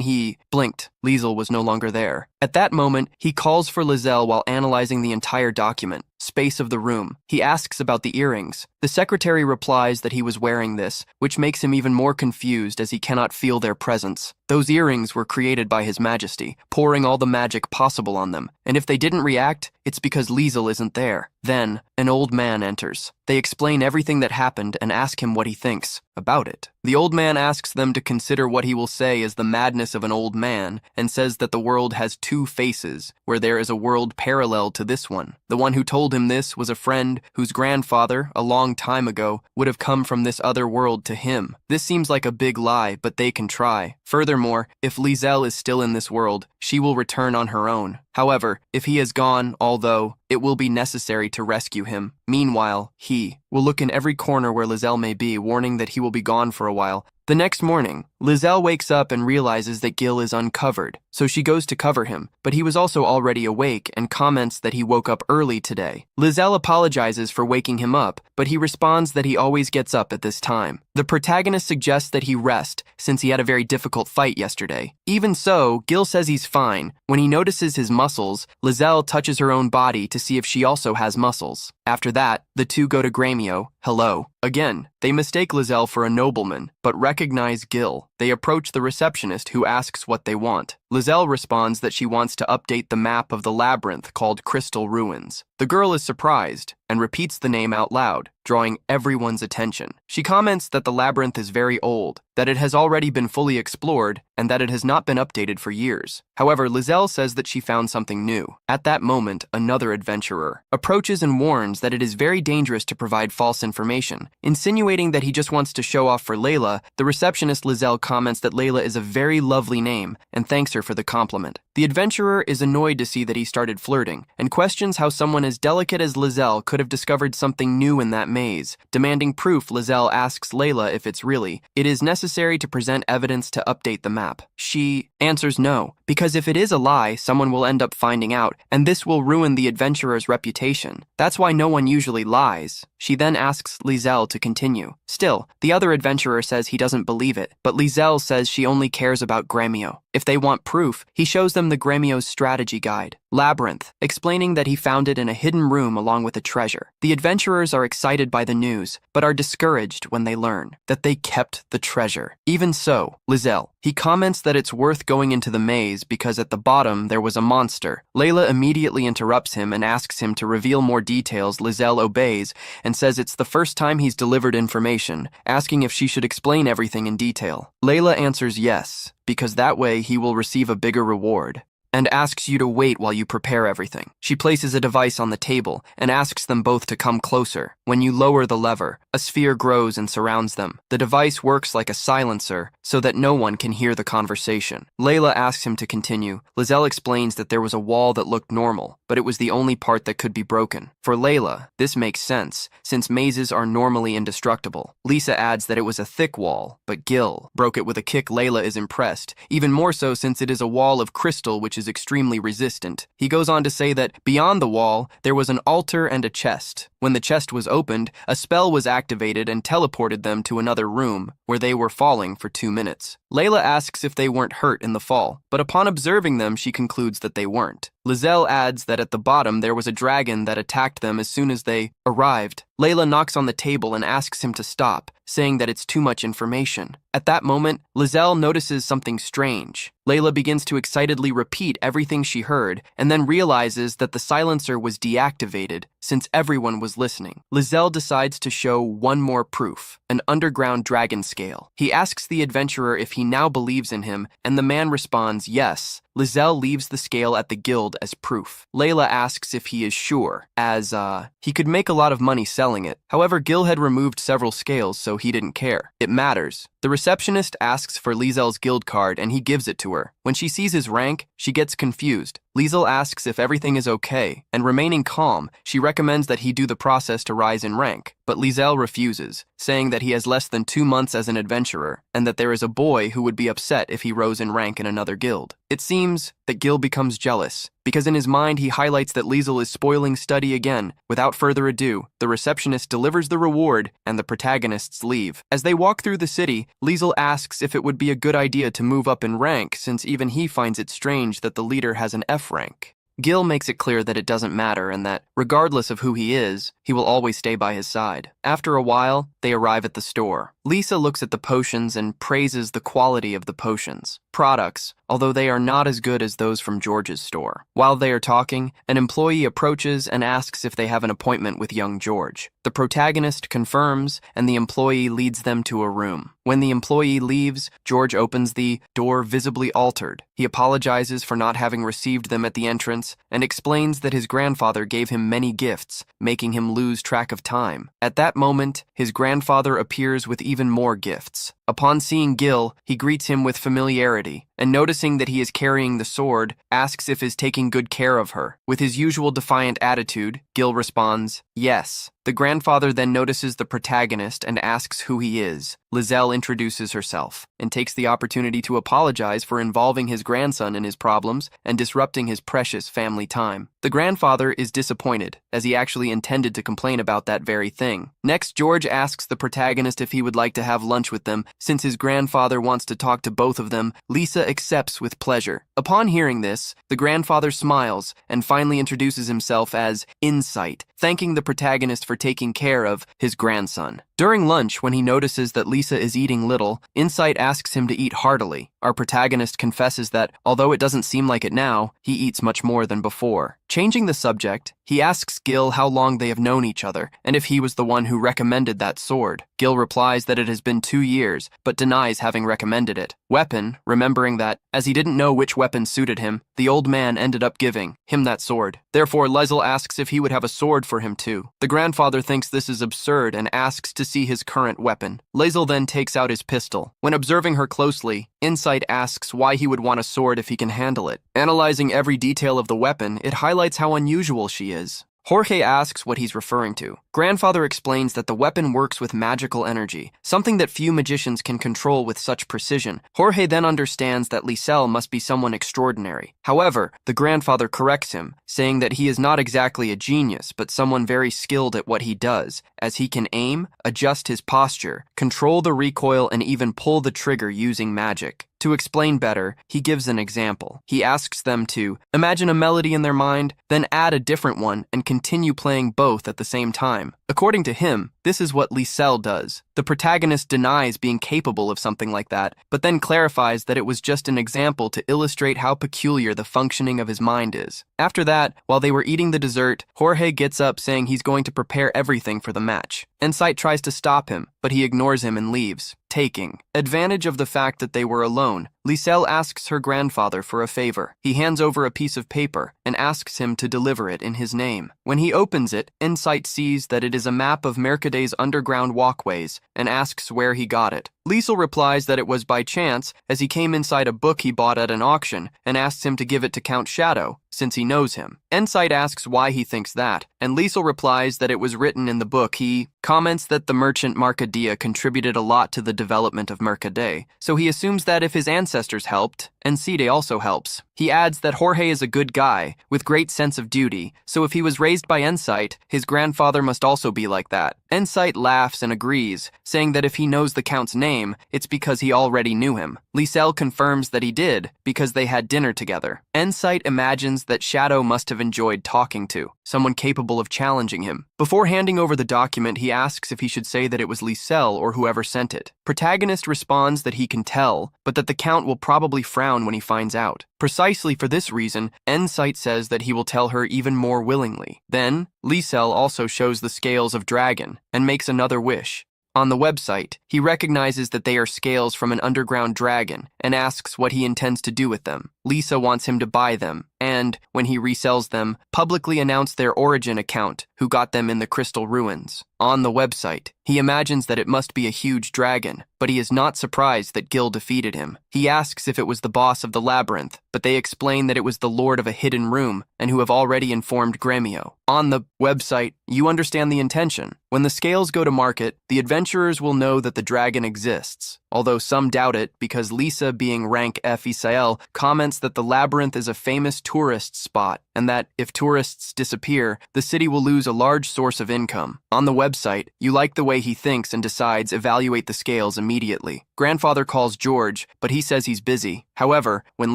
he blinked, Liesel was no longer there. At that moment, he calls for Liesel while analyzing the entire document. Space of the room. He asks about the earrings. The secretary replies that he was wearing this, which makes him even more confused as he cannot feel their presence. Those earrings were created by His Majesty, pouring all the magic possible on them, and if they didn't react, it's because Liesel isn't there. Then, an old man enters. They explain everything that happened and ask him what he thinks about it. The old man asks them to consider what he will say is the madness of an old man and says that the world has two faces, where there is a world parallel to this one. The one who told him this was a friend whose grandfather, a long time ago, would have come from this other world to him. This seems like a big lie, but they can try. Furthermore, if Liesel is still in this world, she will return on her own. However, if he is gone, although it will be necessary to rescue him. Meanwhile, he will look in every corner where Liesel may be, warning that he will be gone for a while. The next morning, Liesel wakes up and realizes that Gil is uncovered, so she goes to cover him, but he was also already awake and comments that he woke up early today. Liesel apologizes for waking him up, but he responds that he always gets up at this time. The protagonist suggests that he rest, since he had a very difficult fight yesterday. Even so, Gil says he's fine. When he notices his muscles, Liesel touches her own body to see if she also has muscles. After that, the two go to Gremio. Hello. Again, they mistake Liesel for a nobleman, but recognize Gil. They approach the receptionist, who asks what they want. Liesel responds that she wants to update the map of the labyrinth called Crystal Ruins. The girl is surprised and repeats the name out loud, drawing everyone's attention. She comments that the labyrinth is very old, that it has already been fully explored, and that it has not been updated for years. However, Liesel says that she found something new. At that moment, another adventurer approaches and warns that it is very dangerous to provide false information. Insinuating that he just wants to show off for Layla, the receptionist Liesel comments that Layla is a very lovely name and thanks her for the compliment. The adventurer is annoyed to see that he started flirting and questions how someone as delicate as Liesel could have discovered something new in that maze. Demanding proof, Liesel asks Layla if it is necessary to present evidence to update the map. She answers no, because if it is a lie, someone will end up finding out, and this will ruin the adventurer's reputation. That's why no one usually lies. She then asks Liesel to continue. Still, the other adventurer says he doesn't believe it, but Liesel says she only cares about Gremio. If they want proof, he shows them the Gremio's strategy guide, Labyrinth, explaining that he found it in a hidden room along with a treasure. The adventurers are excited by the news, but are discouraged when they learn that they kept the treasure. Even so, Liesel, he comments that it's worth going into the maze because at the bottom there was a monster. Layla immediately interrupts him and asks him to reveal more details. Liesel obeys and says it's the first time he's delivered information, asking if she should explain everything in detail. Layla answers yes, because that way he will receive a bigger reward, and asks you to wait while you prepare everything. She places a device on the table and asks them both to come closer. When you lower the lever, a sphere grows and surrounds them. The device works like a silencer so that no one can hear the conversation. Layla asks him to continue. Liesel explains that there was a wall that looked normal, but it was the only part that could be broken. For Layla, this makes sense, since mazes are normally indestructible. Lisa adds that it was a thick wall, but Gil broke it with a kick. Layla is impressed, even more so since it is a wall of crystal which is extremely resistant. He goes on to say that beyond the wall, there was an altar and a chest. When the chest was opened, a spell was activated and teleported them to another room, where they were falling for 2 minutes. Layla asks if they weren't hurt in the fall, but upon observing them, she concludes that they weren't. Liesel adds that at the bottom there was a dragon that attacked them as soon as they arrived. Layla knocks on the table and asks him to stop, saying that it's too much information. At that moment, Liesel notices something strange. Layla begins to excitedly repeat everything she heard, and then realizes that the silencer was deactivated since everyone was listening. Liesel decides to show one more proof, an underground dragon scale. He asks the adventurer if he now believes in him, and the man responds yes. Liesel leaves the scale at the guild as proof. Layla asks if he is sure, as he could make a lot of money selling it. However, Gil had removed several scales, so he didn't care. It matters. The receptionist asks for Liesel's guild card and he gives it to her. When she sees his rank, she gets confused. Liesel asks if everything is okay, and remaining calm, she recommends that he do the process to rise in rank. But Liesel refuses, saying that he has less than 2 months as an adventurer, and that there is a boy who would be upset if he rose in rank in another guild. It seems that Gil becomes jealous, because in his mind he highlights that Liesel is spoiling study again. Without further ado, the receptionist delivers the reward, and the protagonists leave. As they walk through the city, Liesel asks if it would be a good idea to move up in rank, since even he finds it strange that the leader has an F rank. Gil makes it clear that it doesn't matter and that, regardless of who he is, he will always stay by his side. After a while, they arrive at the store. Lisa looks at the potions and praises the quality of the potions. Products, although they are not as good as those from George's store. While they are talking, an employee approaches and asks if they have an appointment with young George. The protagonist confirms, and the employee leads them to a room. When the employee leaves, George opens the door visibly altered. He apologizes for not having received them at the entrance and explains that his grandfather gave him many gifts, making him lose track of time. At that moment, his grandfather appears with even more gifts. Upon seeing Gil, he greets him with familiarity, and noticing that he is carrying the sword, asks if he is taking good care of her. With his usual defiant attitude, Gil responds, "Yes." The grandfather then notices the protagonist and asks who he is. Lizelle introduces herself and takes the opportunity to apologize for involving his grandson in his problems and disrupting his precious family time. The grandfather is disappointed, as he actually intended to complain about that very thing. Next, George asks the protagonist if he would like to have lunch with them. Since his grandfather wants to talk to both of them, Lisa accepts with pleasure. Upon hearing this, the grandfather smiles and finally introduces himself as Insight, thanking the protagonist for taking care of his grandson. During lunch, when he notices that Lisa is eating little, Insight asks him to eat heartily. Our protagonist confesses that, although it doesn't seem like it now, he eats much more than before. Changing the subject, he asks Gil how long they have known each other, and if he was the one who recommended that sword. Gil replies that it has been 2 years, but denies having recommended it. Weapon, remembering that, as he didn't know which weapon suited him, the old man ended up giving him that sword. Therefore, Lizel asks if he would have a sword for him too. The grandfather thinks this is absurd and asks to see his current weapon. Lizel then takes out his pistol. When observing her closely, Insight asks why he would want a sword if he can handle it. Analyzing every detail of the weapon, it highlights how unusual she is. Jorge asks what he's referring to. Grandfather explains that the weapon works with magical energy, something that few magicians can control with such precision. Jorge then understands that Lisel must be someone extraordinary. However, the grandfather corrects him, saying that he is not exactly a genius, but someone very skilled at what he does, as he can aim, adjust his posture, control the recoil, and even pull the trigger using magic. To explain better, he gives an example. He asks them to imagine a melody in their mind, then add a different one and continue playing both at the same time. According to him, this is what Lisel does. The protagonist denies being capable of something like that, but then clarifies that it was just an example to illustrate how peculiar the functioning of his mind is. After that, while they were eating the dessert, Jorge gets up saying he's going to prepare everything for the match. Insight tries to stop him, but he ignores him and leaves. Taking advantage of the fact that they were alone, Lisel asks her grandfather for a favor. He hands over a piece of paper and asks him to deliver it in his name. When he opens it, Insight sees that it is a map of Mercade's underground walkways and asks where he got it. Liesel replies that it was by chance, as he came inside a book he bought at an auction and asks him to give it to Count Shadow, since he knows him. Insight asks why he thinks that, and Liesel replies that it was written in the book. He comments that the merchant Mercadia contributed a lot to the development of Mercade, so he assumes that if his ancestors helped, Encide also helps. He adds that Jorge is a good guy, with great sense of duty, so if he was raised by Insight, his grandfather must also be like that. Insight laughs and agrees, saying that if he knows the Count's name, it's because he already knew him. Lisel confirms that he did, because they had dinner together. Insight imagines that Shadow must have enjoyed talking to someone capable of challenging him. Before handing over the document, he asks if he should say that it was Lisel or whoever sent it. Protagonist responds that he can tell, but that the Count will probably frown when he finds out. Precisely for this reason, Insight says that he will tell her even more willingly. Then, Lisel also shows the scales of dragon and makes another wish. On the website, he recognizes that they are scales from an underground dragon and asks what he intends to do with them. Lisa wants him to buy them and, when he resells them, publicly announce their origin account, who got them in the crystal ruins. On the website, he imagines that it must be a huge dragon, but he is not surprised that Gil defeated him. He asks if it was the boss of the labyrinth, but they explain that it was the lord of a hidden room and who have already informed Gremio. On the website, you understand the intention. When the scales go to market, the adventurers will know that the dragon exists, although some doubt it because Lisa, being rank F Isael, comments that the labyrinth is a famous tourist spot and that, if tourists disappear, the city will lose a large source of income. On the website, you like the way he thinks and decides evaluate the scales immediately. Grandfather calls George, but he says he's busy. However, when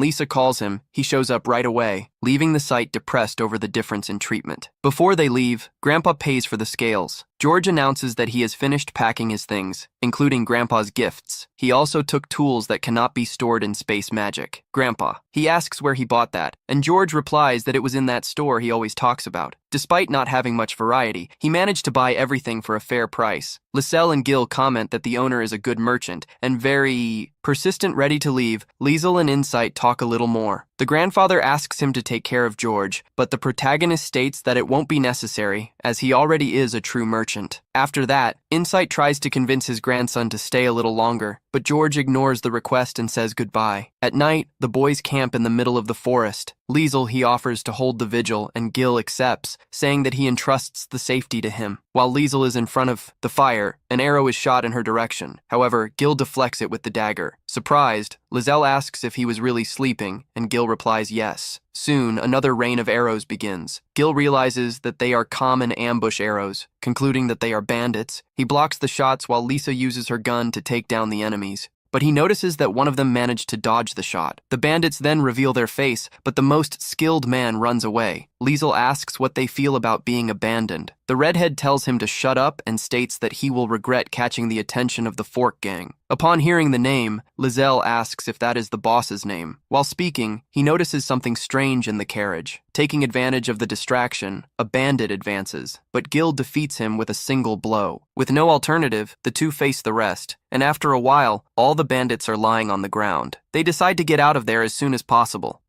Lisa calls him, he shows up right away, leaving the site depressed over the difference in treatment. Before they leave, Grandpa pays for the scales. George announces that he has finished packing his things, including Grandpa's gifts. He also took tools that cannot be stored in space magic. Grandpa. He asks where he bought that, and George replies that it was in that store he always talks about. Despite not having much variety, he managed to buy everything for a fair price. Liesel and Gil comment that the owner is a good merchant and very persistent, ready to leave. Liesel and Insight talk a little more. The grandfather asks him to take care of George, but the protagonist states that it won't be necessary, as he already is a true merchant. After that, Insight tries to convince his grandson to stay a little longer, but George ignores the request and says goodbye. At night, the boys camp in the middle of the forest. Liesel he offers to hold the vigil, and Gil accepts, saying that he entrusts the safety to him. While Liesel is in front of the fire, an arrow is shot in her direction. However, Gil deflects it with the dagger. Surprised, Liesel asks if he was really sleeping, and Gil replies yes. Soon, another rain of arrows begins. Gil realizes that they are common ambush arrows. Concluding that they are bandits, he blocks the shots while Lisa uses her gun to take down the enemies. But he notices that one of them managed to dodge the shot. The bandits then reveal their face, but the most skilled man runs away. Liesel asks what they feel about being abandoned. The redhead tells him to shut up and states that he will regret catching the attention of the Fork Gang. Upon hearing the name, Liesel asks if that is the boss's name. While speaking, he notices something strange in the carriage. Taking advantage of the distraction, a bandit advances, but Gil defeats him with a single blow. With no alternative, the two face the rest, and after a while, all the bandits are lying on the ground. They decide to get out of there as soon as possible,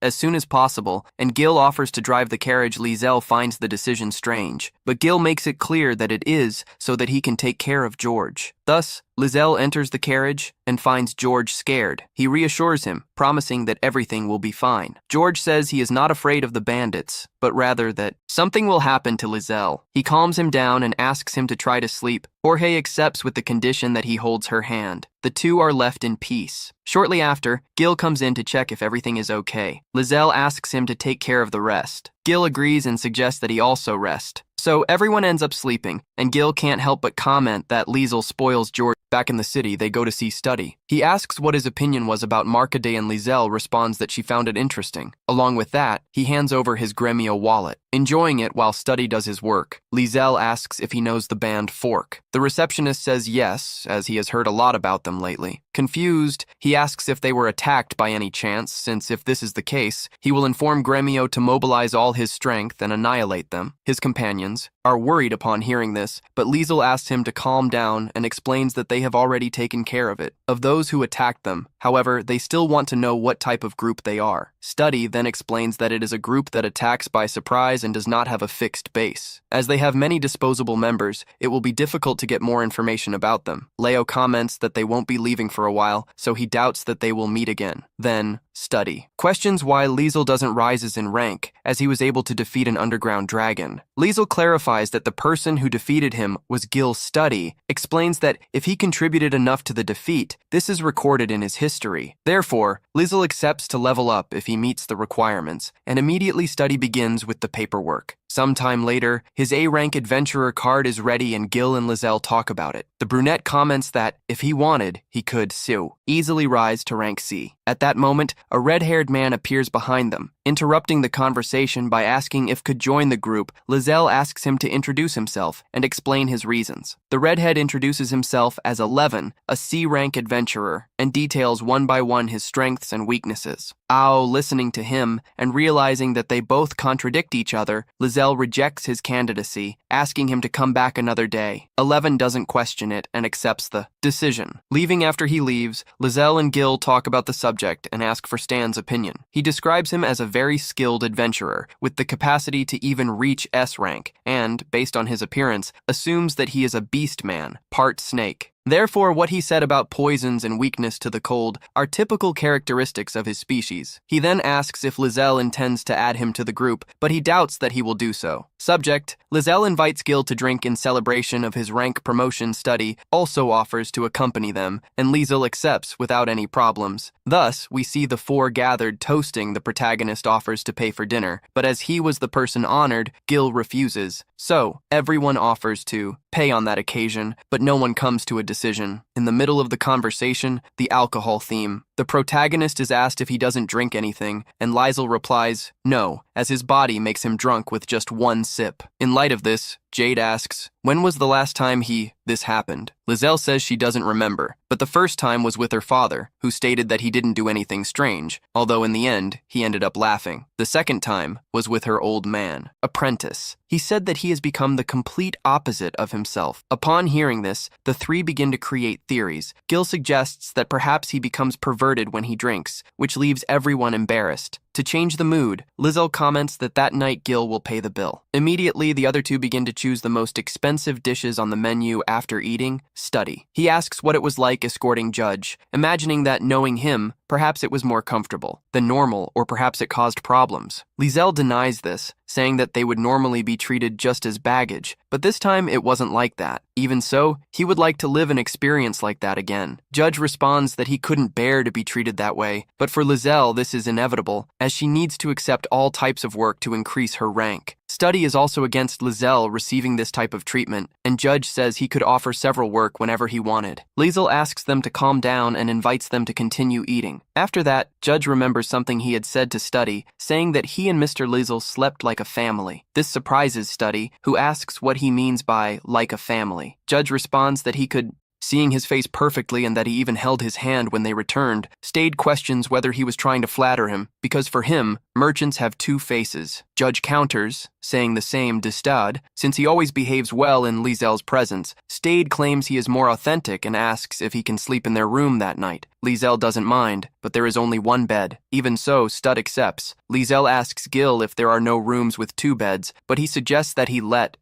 and Gil offers to drive the carriage. Liesel finds the decision strange, but Gil makes it clear that it is so that he can take care of George. Thus, Liesel enters the carriage and finds George scared. He reassures him, promising that everything will be fine. George says he is not afraid of the bandits, but rather that something will happen to Liesel. He calms him down and asks him to try to sleep. Jorge accepts with the condition that he holds her hand. The two are left in peace. Shortly after, Gil comes in to check if everything is okay. Liesel asks him to take care of the rest. Gil agrees and suggests that he also rest. So everyone ends up sleeping, and Gil can't help but comment that Liesel spoils George. Back in the city, they go to see Study. He asks what his opinion was about Marcaday, and Liesel responds that she found it interesting. Along with that, he hands over his gremio wallet. Enjoying it while Study does his work, Liesel asks if he knows the band Fork. The receptionist says yes, as he has heard a lot about them lately. Confused, he asks if they were attacked by any chance, since if this is the case, he will inform Gremio to mobilize all his strength and annihilate them. His companions are worried upon hearing this, but Liesel asks him to calm down and explains that they have already taken care of it, of those who attacked them. However, they still want to know what type of group they are. Study then explains that it is a group that attacks by surprise and does not have a fixed base. As they have many disposable members, it will be difficult to get more information about them. Leo comments that they won't be leaving for a while, so he doubts that they will meet again. Then, Study questions why Liesel doesn't rise in rank, as he was able to defeat an underground dragon. Liesel clarifies that the person who defeated him was Gil. Study explains that if he contributed enough to the defeat, this is recorded in his history. Therefore, Liesel accepts to level up if he meets the requirements, and immediately Study begins with the paperwork. Sometime later, his A-rank adventurer card is ready and Gil and Liesel talk about it. The brunette comments that, if he wanted, he could, easily rise to rank C. At that moment, a red-haired man appears behind them, interrupting the conversation by asking if could join the group. Liesel asks him to introduce himself and explain his reasons. The redhead introduces himself as 11, a C-rank adventurer, and details one by one his strengths and weaknesses. Ao, listening to him and realizing that they both contradict each other, Liesel rejects his candidacy, asking him to come back another day. 11 doesn't question it and accepts the decision. Leaving after he leaves, Liesel and Gil talk about the subject and ask for Stan's opinion. He describes him as a very skilled adventurer, with the capacity to even reach S rank, and, based on his appearance, assumes that he is a beast man, part snake. Therefore, what he said about poisons and weakness to the cold are typical characteristics of his species. He then asks if Liesel intends to add him to the group, but he doubts that he will do so. Subject: Lizelle invites Gil to drink in celebration of his rank promotion. Study also offers to accompany them, and Liesel accepts without any problems. Thus, we see the four gathered toasting. The protagonist offers to pay for dinner, but as he was the person honored, Gil refuses. So, everyone offers to pay on that occasion, but no one comes to a decision. In the middle of the conversation, the alcohol theme. The protagonist is asked if he doesn't drink anything, and Liesel replies, no, as his body makes him drunk with just one sip. In light of this, Jade asks, when was the last time this happened? Lizelle says she doesn't remember, but the first time was with her father, who stated that he didn't do anything strange, although in the end, he ended up laughing. The second time was with her old man, apprentice. He said that he has become the complete opposite of himself. Upon hearing this, the three begin to create theories. Gil suggests that perhaps he becomes perverted when he drinks, which leaves everyone embarrassed. To change the mood, Lizelle comments that night Gil will pay the bill. Immediately, the other two begin to choose the most expensive dishes on the menu after eating. Study. He asks what it was like escorting Judge, imagining that, knowing him, perhaps it was more comfortable than normal, or perhaps it caused problems. Lizelle denies this, saying that they would normally be treated just as baggage, but this time it wasn't like that. Even so, he would like to live an experience like that again. Judge responds that he couldn't bear to be treated that way, but for Lizelle this is inevitable, as she needs to accept all types of work to increase her rank. Study is also against Lizelle receiving this type of treatment, and Judge says he could offer several work whenever he wanted. Liesel asks them to calm down and invites them to continue eating. After that, Judge remembers something he had said to Study, saying that he and Mr. Liesel slept like a family. This surprises Study, who asks what he means by like a family. Judge responds that he could, seeing his face perfectly and that he even held his hand when they returned. Stade questions whether he was trying to flatter him, because for him, merchants have two faces. Judge counters, saying the same to Stade, since he always behaves well in Liesel's presence. Stade claims he is more authentic and asks if he can sleep in their room that night. Liesel doesn't mind, but there is only one bed. Even so, Stud accepts. Liesel asks Gil if there are no rooms with two beds, but he suggests that he let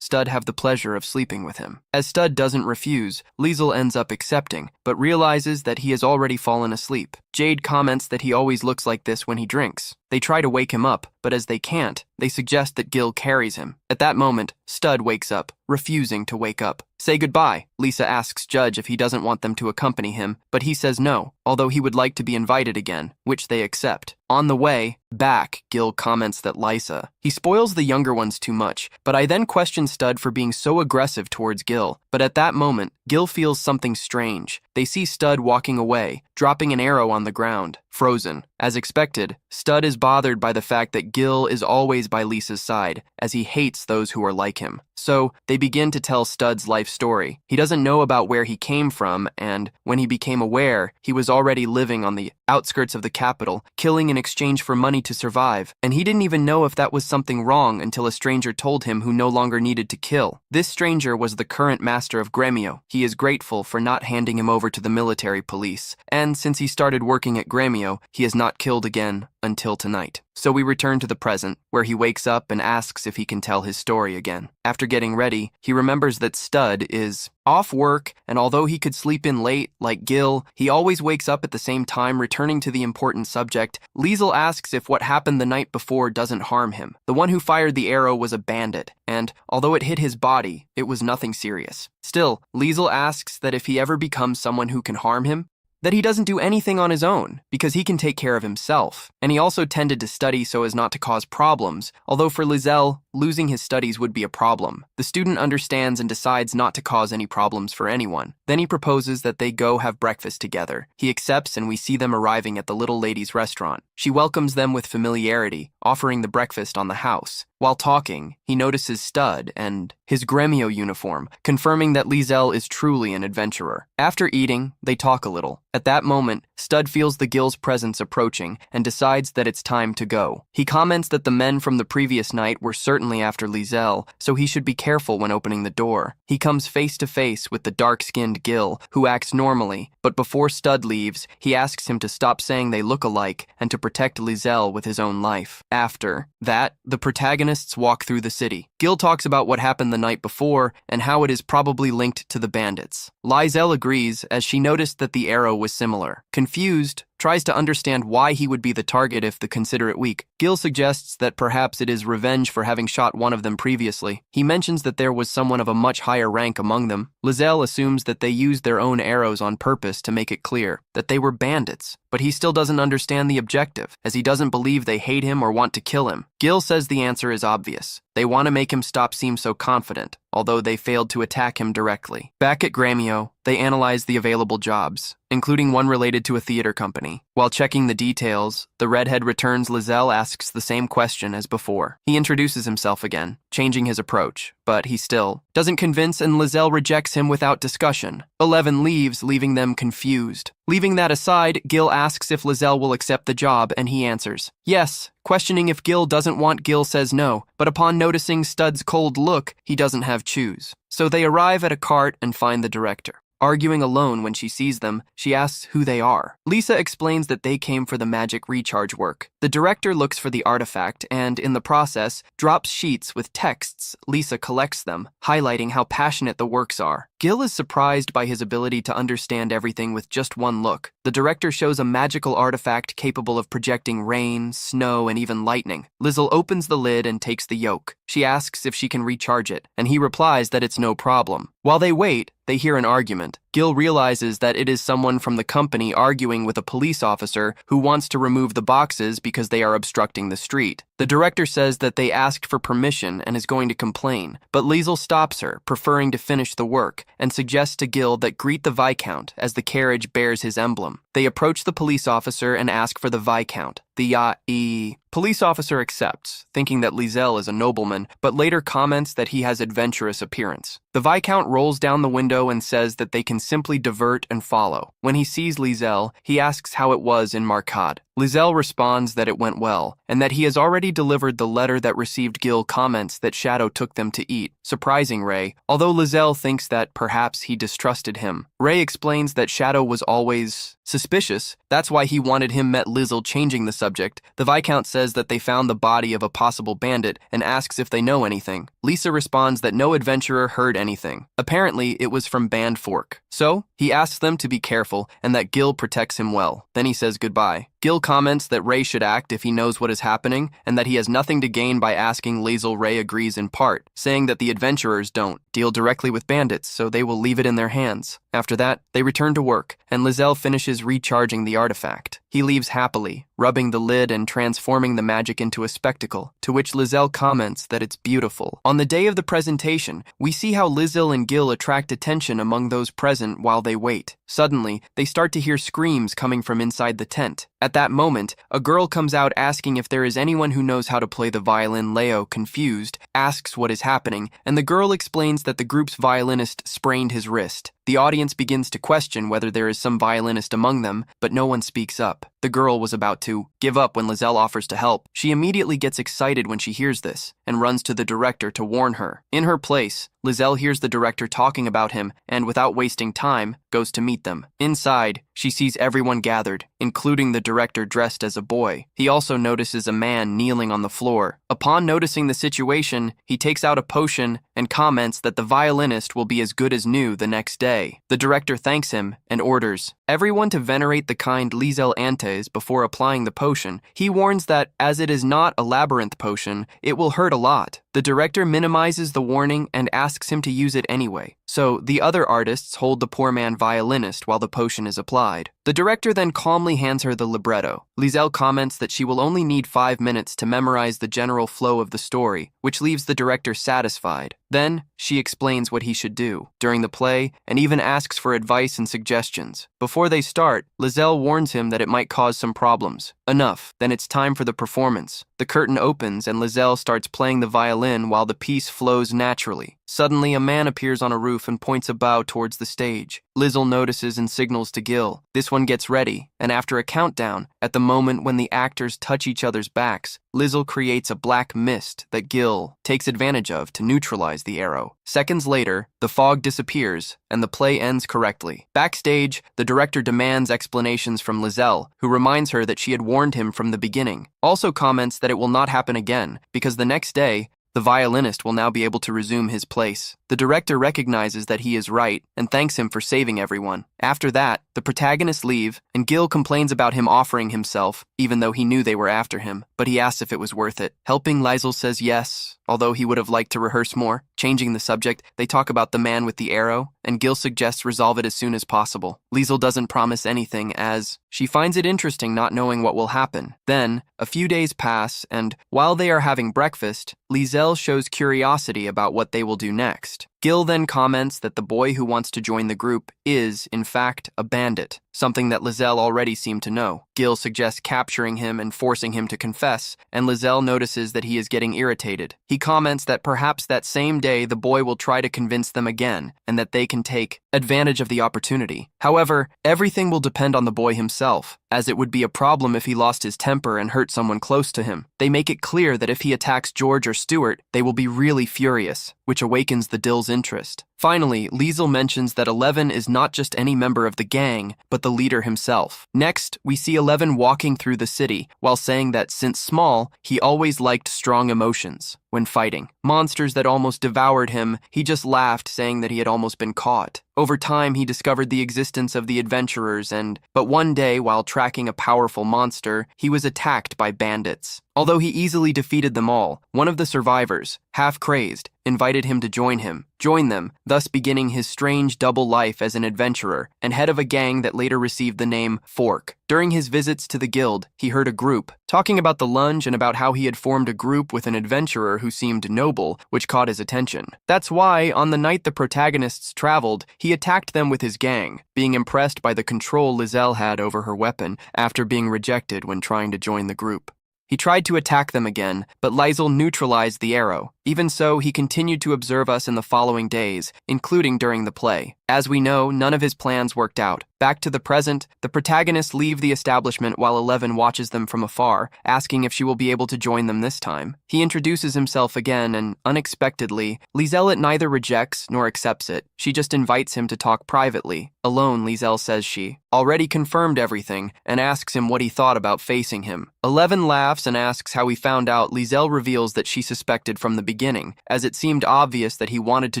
Stud have the pleasure of sleeping with him. As Stud doesn't refuse, Liesel ends up accepting, but realizes that he has already fallen asleep. Jade comments that he always looks like this when he drinks. They try to wake him up, but as they can't, they suggest that Gil carries him. At that moment, Stud wakes up, refusing to wake up. Say goodbye. Lisa asks Judge if he doesn't want them to accompany him, but he says no, although he would like to be invited again, which they accept. On the way back, Gil comments that Lisa, he spoils the younger ones too much, but I then question Stud for being so aggressive towards Gil. But at that moment, Gil feels something strange. They see Stud walking away, dropping an arrow on the ground, frozen. As expected, Stud is bothered by the fact that Gil is always by Lisa's side, as he hates those who are like him. So, they begin to tell Stud's life story. He doesn't know about where he came from, and when he became aware, he was already living on the outskirts of the capital, killing in exchange for money to survive, and he didn't even know if that was something wrong until a stranger told him who no longer needed to kill. This stranger was the current master of Gremio. He is grateful for not handing him over to the military police, and since he started working at Gremio, he has not killed again until tonight. So we return to the present, where he wakes up and asks if he can tell his story again. After getting ready, he remembers that Stud is off work, and although he could sleep in late, like Gil, he always wakes up at the same time, returning to the important subject. Liesel asks if what happened the night before doesn't harm him. The one who fired the arrow was a bandit, and although it hit his body, it was nothing serious. Still, Liesel asks that if he ever becomes someone who can harm him, that he doesn't do anything on his own, because he can take care of himself. And he also tended to study so as not to cause problems, although for Liesel, losing his studies would be a problem. The student understands and decides not to cause any problems for anyone. Then he proposes that they go have breakfast together. He accepts, and we see them arriving at the little lady's restaurant. She welcomes them with familiarity, offering the breakfast on the house. While talking, he notices Stud and his Gremio uniform, confirming that Liesel is truly an adventurer. After eating, they talk a little. At that moment, Stud feels the Gil's presence approaching and decides that it's time to go. He comments that the men from the previous night were certainly after Liesel, so he should be careful when opening the door. He comes face to face with the dark-skinned Gil, who acts normally, but before Stud leaves, he asks him to stop saying they look alike and to protect Liesel with his own life. After that, the protagonists walk through the city. Gil talks about what happened the night before and how it is probably linked to the bandits. Liesel agrees, as she noticed that the arrow was similar. Confused, tries to understand why he would be the target if the considerate weak. Gil suggests that perhaps it is revenge for having shot one of them previously. He mentions that there was someone of a much higher rank among them. Lizelle assumes that they used their own arrows on purpose to make it clear that they were bandits, but he still doesn't understand the objective, as he doesn't believe they hate him or want to kill him. Gil says the answer is obvious. They want to make him stop seem so confident, although they failed to attack him directly. Back at Gremio, they analyze the available jobs, including one related to a theater company. While checking the details, the redhead returns. Lizelle asks the same question as before. He introduces himself again, changing his approach, but he still doesn't convince, and Lizelle rejects him without discussion. 11 leaves, leaving them confused. Leaving that aside, Gil asks if Lizelle will accept the job, and he answers yes. Questioning if Gil doesn't want, Gil says no, but upon noticing Stud's cold look, he doesn't have choose. So they arrive at a cart and find the director. Arguing alone when she sees them, she asks who they are. Lisa explains that they came for the magic recharge work. The director looks for the artifact and, in the process, drops sheets with texts. Lisa collects them, highlighting how passionate the works are. Gil is surprised by his ability to understand everything with just one look. The director shows a magical artifact capable of projecting rain, snow, and even lightning. Lizelle opens the lid and takes the yoke. She asks if she can recharge it, and he replies that it's no problem. While they wait, they hear an argument. Gil realizes that it is someone from the company arguing with a police officer who wants to remove the boxes because they are obstructing the street. The director says that they asked for permission and is going to complain, but Lizelle stops her, preferring to finish the work, and suggests to Gil that greet the Viscount as the carriage bears his emblem. They approach the police officer and ask for the Viscount. The police officer accepts, thinking that Lizelle is a nobleman, but later comments that he has adventurous appearance. The Viscount rolls down the window and says that they can simply divert and follow. When he sees Lizelle, he asks how it was in Marcade. Lizelle responds that it went well, and that he has already delivered the letter that received. Gil comments that Shadow took them to eat, surprising Ray, although Lizelle thinks that perhaps he distrusted him. Ray explains that Shadow was always suspicious. That's why he wanted him met. Lizelle changing the subject. The Viscount says that they found the body of a possible bandit and asks if they know anything. Lisa responds that no adventurer heard anything. Apparently, it was from Band Fork. So, he asks them to be careful and that Gil protects him well. Then he says goodbye. Gil comments that Ray should act if he knows what is happening and that he has nothing to gain by asking Lizelle. Ray agrees in part, saying that the adventurers don't deal directly with bandits, so they will leave it in their hands. After that, they return to work, and Lizelle finishes recharging the artifact. He leaves happily, rubbing the lid and transforming the magic into a spectacle, to which Lizelle comments that it's beautiful. On the day of the presentation, we see how Lizelle and Gil attract attention among those present while they wait. Suddenly, they start to hear screams coming from inside the tent. At that moment, a girl comes out asking if there is anyone who knows how to play the violin. Leo, confused, asks what is happening, and the girl explains that the group's violinist sprained his wrist. The audience begins to question whether there is some violinist among them, but no one speaks up. The girl was about to give up when Lizelle offers to help. She immediately gets excited when she hears this and runs to the director to warn her. In her place, Lizelle hears the director talking about him and, without wasting time, goes to meet them. Inside, she sees everyone gathered, including the director dressed as a boy. He also notices a man kneeling on the floor. Upon noticing the situation, he takes out a potion and comments that the violinist will be as good as new the next day. The director thanks him and orders everyone to venerate the kind Lizelle Antes before applying the potion. He warns that, as it is not a labyrinth potion, it will hurt a lot. The director minimizes the warning and asks him to use it anyway. So, the other artists hold the poor man violinist while the potion is applied. The director then calmly hands her the libretto. Lizelle comments that she will only need 5 minutes to memorize the general flow of the story, which leaves the director satisfied. Then, she explains what he should do during the play and even asks for advice and suggestions. Before they start, Lizelle warns him that it might cause some problems. Enough, then it's time for the performance. The curtain opens and Lizelle starts playing the violin while the piece flows naturally. Suddenly, a man appears on a roof and points a bow towards the stage. Lizelle notices and signals to Gil. This one gets ready, and after a countdown, at the moment when the actors touch each other's backs, Lizelle creates a black mist that Gil takes advantage of to neutralize the arrow. Seconds later, the fog disappears, and the play ends correctly. Backstage, the director demands explanations from Lizelle, who reminds her that she had warned him from the beginning. Also comments that it will not happen again, because the next day, the violinist will now be able to resume his place. The The director recognizes that he is right and thanks him for saving everyone. After that, the protagonists leave, and Gil complains about him offering himself, even though he knew they were after him, but he asks if it was worth it. Helping Liesel says yes, although he would have liked to rehearse more. Changing the subject, they talk about the man with the arrow, and Gil suggests resolve it as soon as possible. Liesel doesn't promise anything, as she finds it interesting not knowing what will happen. Then, a few days pass, and while they are having breakfast, Liesel shows curiosity about what they will do next. Gil then comments that the boy who wants to join the group is, in fact, a bandit, something that Liesel already seemed to know. Gil suggests capturing him and forcing him to confess, and Liesel notices that he is getting irritated. He comments that perhaps that same day the boy will try to convince them again, and that they can take advantage of the opportunity. However, everything will depend on the boy himself, as it would be a problem if he lost his temper and hurt someone close to him. They make it clear that if he attacks George or Stuart, they will be really furious, which awakens the Dill's interest. Finally, Liesel mentions that 11 is not just any member of the gang, but the leader himself. Next, we see 11 walking through the city, while saying that since small, he always liked strong emotions. When fighting monsters that almost devoured him, he just laughed, saying that he had almost been caught. Over time, he discovered the existence of the adventurers but one day, while tracking a powerful monster, he was attacked by bandits. Although he easily defeated them all, one of the survivors, half crazed, invited him to join them, thus beginning his strange double life as an adventurer and head of a gang that later received the name Fork. During his visits to the guild, he heard a group talking about the lunge and about how he had formed a group with an adventurer who seemed noble, which caught his attention. That's why, on the night the protagonists traveled, he attacked them with his gang, being impressed by the control Liesel had over her weapon after being rejected when trying to join the group. He tried to attack them again, but Liesel neutralized the arrow. Even so, he continued to observe us in the following days, including during the play. As we know, none of his plans worked out. Back to the present, the protagonists leave the establishment while 11 watches them from afar, asking if she will be able to join them this time. He introduces himself again, and unexpectedly, Liesel neither rejects nor accepts it. She just invites him to talk privately. Alone, Liesel says she already confirmed everything and asks him what he thought about facing him. 11 laughs and asks how he found out. Liesel reveals that she suspected from the beginning, as it seemed obvious that he wanted to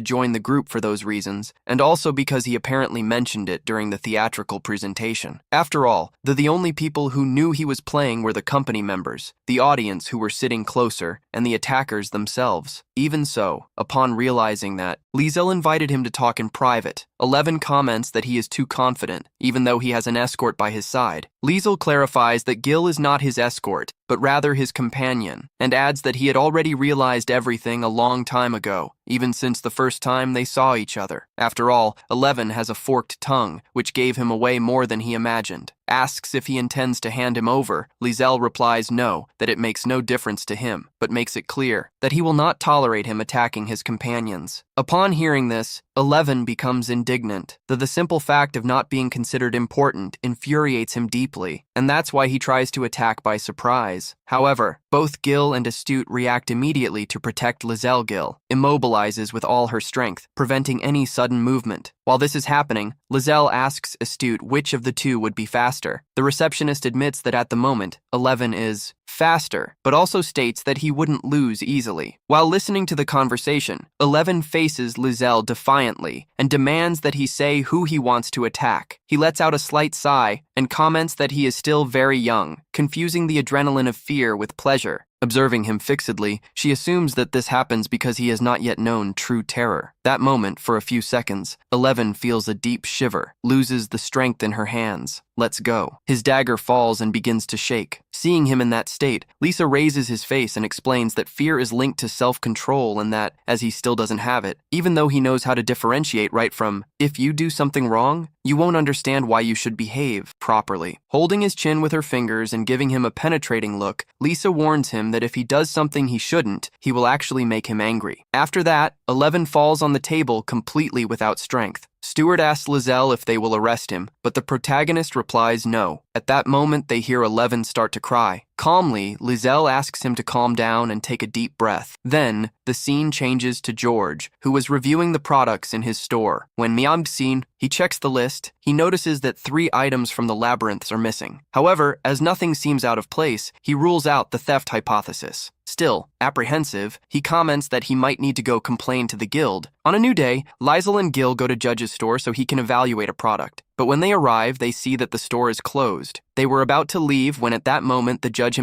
join the group for those reasons, and also because he apparently mentioned it during the theatrical presentation. After all, the only people who knew he was playing were the company members, the audience who were sitting closer, and the attackers themselves. Even so, upon realizing that, Liesel invited him to talk in private. 11 comments that he is too confident, even though he has an escort by his side. Liesel clarifies that Gil is not his escort, but rather his companion, and adds that he had already realized everything a long time ago, even since the first time they saw each other. After all, 11 has a forked tongue, which gave him away more than he imagined. Asks if he intends to hand him over. Liesel replies no, that it makes no difference to him, but makes it clear that he will not tolerate him attacking his companions. Upon hearing this, 11 becomes indignant, though the simple fact of not being considered important infuriates him deeply, and that's why he tries to attack by surprise. However, both Gil and Astute react immediately to protect Liesel. Gil immobilizes with all her strength, preventing any sudden movement. While this is happening, Liesel asks Astute which of the two would be faster. The receptionist admits that at the moment, 11 is faster, but also states that he wouldn't lose easily. While listening to the conversation, 11 faces Liesel defiantly and demands that he say who he wants to attack. He lets out a slight sigh and comments that he is still very young, confusing the adrenaline of fear with pleasure. Observing him fixedly, she assumes that this happens because he has not yet known true terror. That moment, for a few seconds, 11 feels a deep shiver, loses the strength in her hands, lets go. His dagger falls and begins to shake. Seeing him in that state, Lisa raises his face and explains that fear is linked to self-control and that, as he still doesn't have it, even though he knows how to differentiate right from, if you do something wrong, you won't understand why you should behave properly. Holding his chin with her fingers and giving him a penetrating look, Lisa warns him that if he does something he shouldn't, he will actually make him angry. After that, 11 falls on the table completely without strength. Stewart asks Lizelle if they will arrest him, but the protagonist replies no. At that moment, they hear 11 start to cry. Calmly, Lizelle asks him to calm down and take a deep breath. Then, the scene changes to George, who was reviewing the products in his store. When Miam's seen, he checks the list. He notices that 3 items from the labyrinths are missing. However, as nothing seems out of place, he rules out the theft hypothesis. Still, apprehensive, he comments that he might need to go complain to the guild. On a new day, Lizel and Gil go to Judge's store so he can evaluate a product. But when they arrive, they see that the store is closed. They were about to leave when at that moment the Judge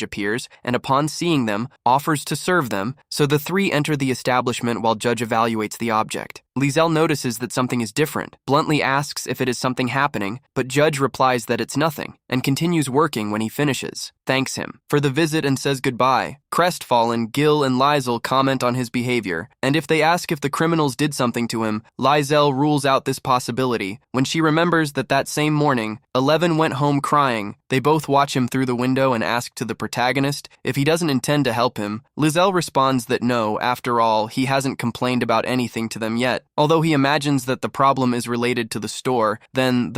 appears and upon seeing them, offers to serve them, so the 3 enter the establishment while Judge evaluates the object. Lizelle notices that something is different, bluntly asks if it is something happening, but Judge replies that it's nothing, and continues working when he finishes, thanks him for the visit and says goodbye. Crestfallen, Gil and Lizel comment on his behavior, and if they ask if the criminals did something to him, Lizelle rules out this possibility. When she remembers that same morning, 11 went home crying, they both watch him through the window and ask to the protagonist if he doesn't intend to help him. Lizelle responds that no, after all, he hasn't complained about anything to them yet. Although he imagines that the problem is related to the store, then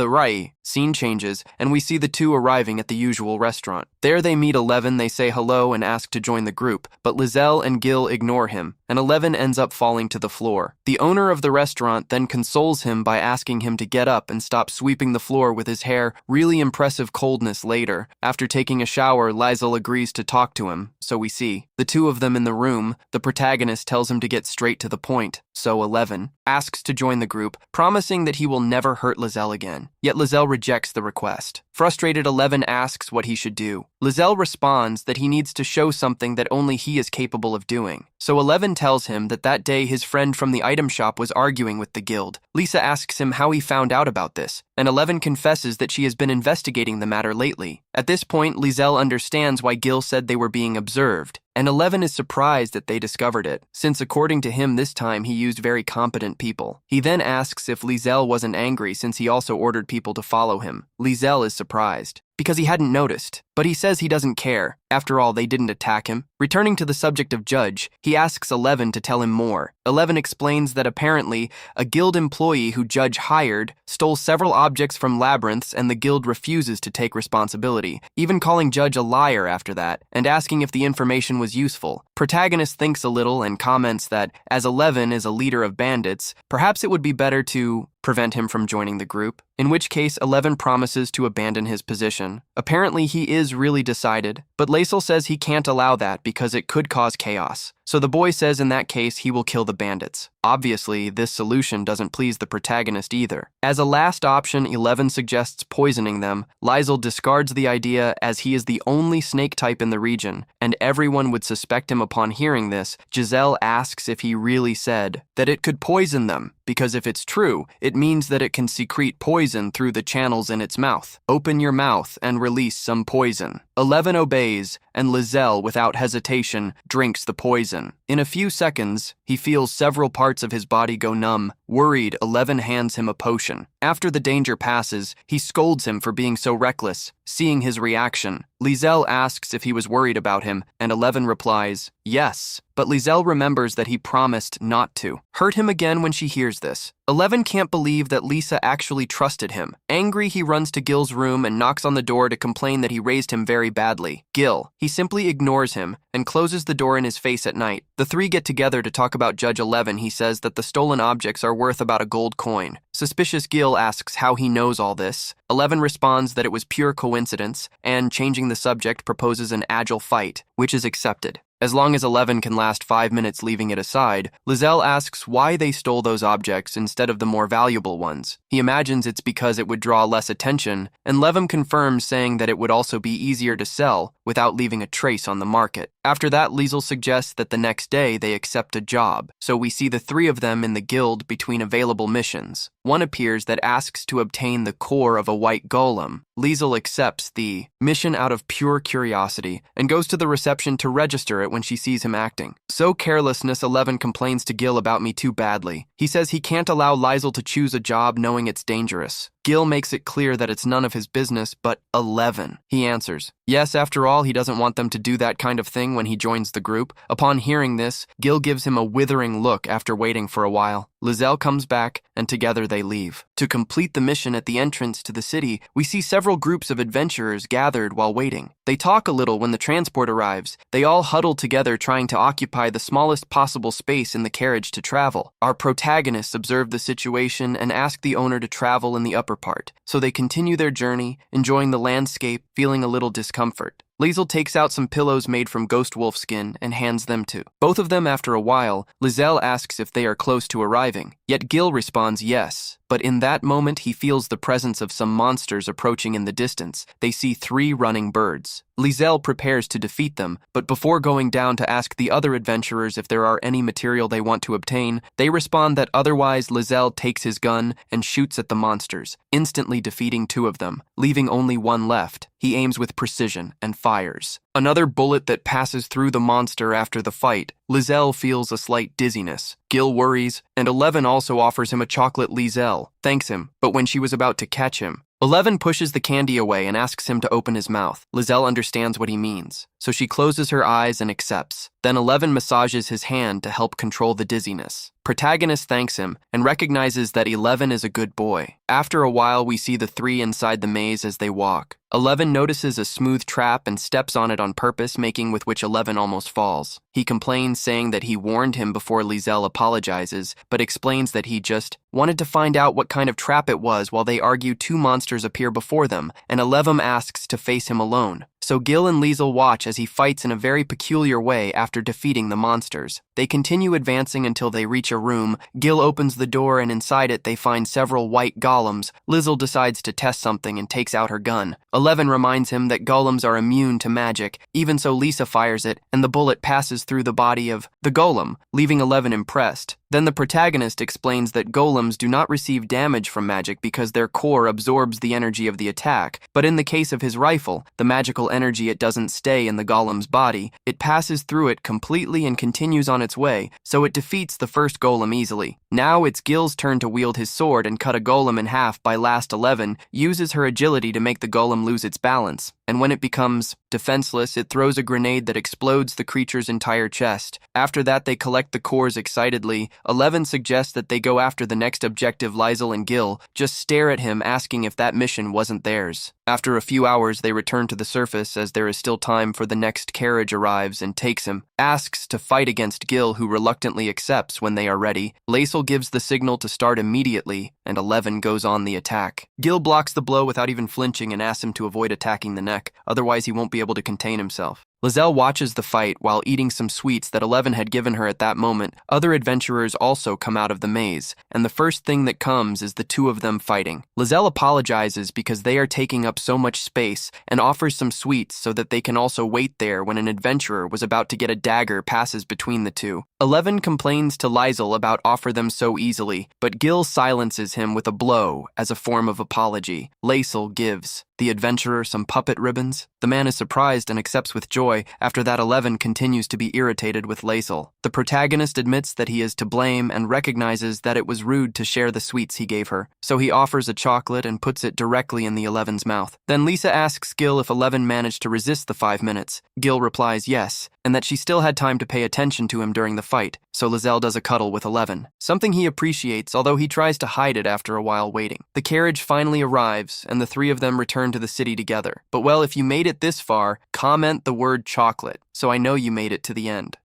scene changes, and we see the 2 arriving at the usual restaurant. There they meet 11, they say hello and ask to join the group, but Lizelle and Gil ignore him, and 11 ends up falling to the floor. The owner of the restaurant then consoles him by asking him to get up and stop sweeping the floor with his hair. Really impressive coldness later. After taking a shower, Lizel agrees to talk to him, so we see the 2 of them in the room. The protagonist tells him to get straight to the point, so 11 asks to join the group, promising that he will never hurt Lizelle again. Yet Lizelle rejects the request. Frustrated, 11 asks what he should do. Lizelle responds that he needs to show something that only he is capable of doing. So 11 tells him that day his friend from the item shop was arguing with the guild. Lisa asks him how he found out about this, and 11 confesses that she has been investigating the matter lately. At this point, Lizelle understands why Gil said they were being observed, and 11 is surprised that they discovered it, since according to him this time he used very competent people. He then asks if Lizelle wasn't angry since he also ordered people to follow him. Lizelle is surprised, because he hadn't noticed, but he says he doesn't care. After all, they didn't attack him. Returning to the subject of Judge, he asks 11 to tell him more. 11 explains that apparently a guild employee who Judge hired stole several objects from labyrinths and the guild refuses to take responsibility, even calling Judge a liar after that, and asking if the information was useful. Protagonist thinks a little and comments that, as 11 is a leader of bandits, perhaps it would be better to prevent him from joining the group, in which case 11 promises to abandon his position. Apparently he is really decided, but Laisel says he can't allow that because it could cause chaos. So the boy says in that case he will kill the bandits. Obviously, this solution doesn't please the protagonist either. As a last option, 11 suggests poisoning them. Lizel discards the idea as he is the only snake type in the region, and everyone would suspect him upon hearing this. Giselle asks if he really said that it could poison them, because if it's true, it means that it can secrete poison through the channels in its mouth. Open your mouth and release some poison. 11 obeys, and Lizelle, without hesitation, drinks the poison. In a few seconds, he feels several parts of his body go numb. Worried, 11 hands him a potion. After the danger passes, he scolds him for being so reckless. Seeing his reaction, Lizelle asks if he was worried about him, and 11 replies, yes. But Lizelle remembers that he promised not to hurt him again when she hears this. 11 can't believe that Lisa actually trusted him. Angry, he runs to Gil's room and knocks on the door to complain that he raised him very badly. Gil, he simply ignores him and closes the door in his face at night. The 3 get together to talk about Judge 11. He says that the stolen objects are worth about a gold coin. Suspicious Gil asks how he knows all this. 11 responds that it was pure coincidence, and changing the subject proposes an agile fight, which is accepted. As long as 11 can last 5 minutes leaving it aside, Lizelle asks why they stole those objects instead of the more valuable ones. He imagines it's because it would draw less attention, and Levum confirms saying that it would also be easier to sell without leaving a trace on the market. After that, Liesel suggests that the next day they accept a job, so we see the 3 of them in the guild between available missions. One appears that asks to obtain the core of a white golem. Liesel accepts the mission out of pure curiosity and goes to the reception to register it when she sees him acting. So carelessness, 11 complains to Gil about me too badly. He says he can't allow Liesel to choose a job knowing it's dangerous. Gil makes it clear that it's none of his business, but 11. He answers, yes, after all, he doesn't want them to do that kind of thing when he joins the group. Upon hearing this, Gil gives him a withering look after waiting for a while. Lizelle comes back, and together they leave. To complete the mission at the entrance to the city, we see several groups of adventurers gathered while waiting. They talk a little when the transport arrives. They all huddle together trying to occupy the smallest possible space in the carriage to travel. Our protagonists observe the situation and ask the owner to travel in the upper part. So they continue their journey, enjoying the landscape, feeling a little discomfort. Liesel takes out some pillows made from ghost wolf skin and hands them to both of them. After a while, Lizelle asks if they are close to arriving, yet Gil responds yes. But in that moment, he feels the presence of some monsters approaching in the distance. They see 3 running birds. Lizelle prepares to defeat them, but before going down to ask the other adventurers if there are any material they want to obtain, they respond that otherwise. Lizelle takes his gun and shoots at the monsters, instantly defeating 2 of them, leaving only 1 left. He aims with precision and fires. Another bullet that passes through the monster after the fight. Lizelle feels a slight dizziness. Gil worries, and 11 also offers him a chocolate. Lizelle thanks him, but when she was about to catch him, 11 pushes the candy away and asks him to open his mouth. Lizelle understands what he means, so she closes her eyes and accepts. Then 11 massages his hand to help control the dizziness. Protagonist thanks him and recognizes that 11 is a good boy. After a while, we see the 3 inside the maze as they walk. 11 notices a smooth trap and steps on it on purpose, making with which 11 almost falls. He complains, saying that he warned him before. Lizelle apologizes, but explains that he just wanted to find out what kind of trap it was. While they argue, 2 monsters appear before them, and 11 asks to face him alone. So Gil and Liesel watch as he fights in a very peculiar way after defeating the monsters. They continue advancing until they reach a room. Gil opens the door, and inside it they find several white golems. Liesel decides to test something and takes out her gun. 11 reminds him that golems are immune to magic. Even so, Lisa fires it, and the bullet passes through the body of the golem, leaving 11 impressed. Then the protagonist explains that golems do not receive damage from magic because their core absorbs the energy of the attack, but in the case of his rifle, the magical energy, it doesn't stay in the golem's body. It passes through it completely and continues on its way, so it defeats the first golem easily. Now it's Gil's turn to wield his sword and cut a golem in half. By last 11 uses her agility to make the golem lose its balance, and when it becomes defenseless, it throws a grenade that explodes the creature's entire chest. After that, they collect the cores excitedly. 11 suggests that they go after the next objective. Liesel and Gil just stare at him, asking if that mission wasn't theirs. After a few hours, they return to the surface as there is still time, for the next carriage arrives and takes him. Asks to fight against Gil, who reluctantly accepts when they are ready. Liesel gives the signal to start immediately, and 11 goes on the attack. Gil blocks the blow without even flinching and asks him to avoid attacking the neck, otherwise he won't be able to contain himself. Lizelle watches the fight while eating some sweets that 11 had given her at that moment. Other adventurers also come out of the maze, and the first thing that comes is the 2 of them fighting. Lizelle apologizes because they are taking up so much space and offers some sweets so that they can also wait there when an adventurer was about to get a dagger passes between the 2. 11 complains to Liesel about offer them so easily, but Gil silences him with a blow as a form of apology. Liesel gives the adventurer some puppet ribbons. The man is surprised and accepts with joy. After that, 11 continues to be irritated with Liesel. The protagonist admits that he is to blame and recognizes that it was rude to share the sweets he gave her, so he offers a chocolate and puts it directly in the 11's mouth. Then Lisa asks Gil if 11 managed to resist the 5 minutes. Gil replies yes, and that she still had time to pay attention to him during the fight, so Lizelle does a cuddle with 11, something he appreciates, although he tries to hide it after a while waiting. The carriage finally arrives, and the 3 of them return to the city together. But well, if you made it this far, comment the word chocolate, so I know you made it to the end.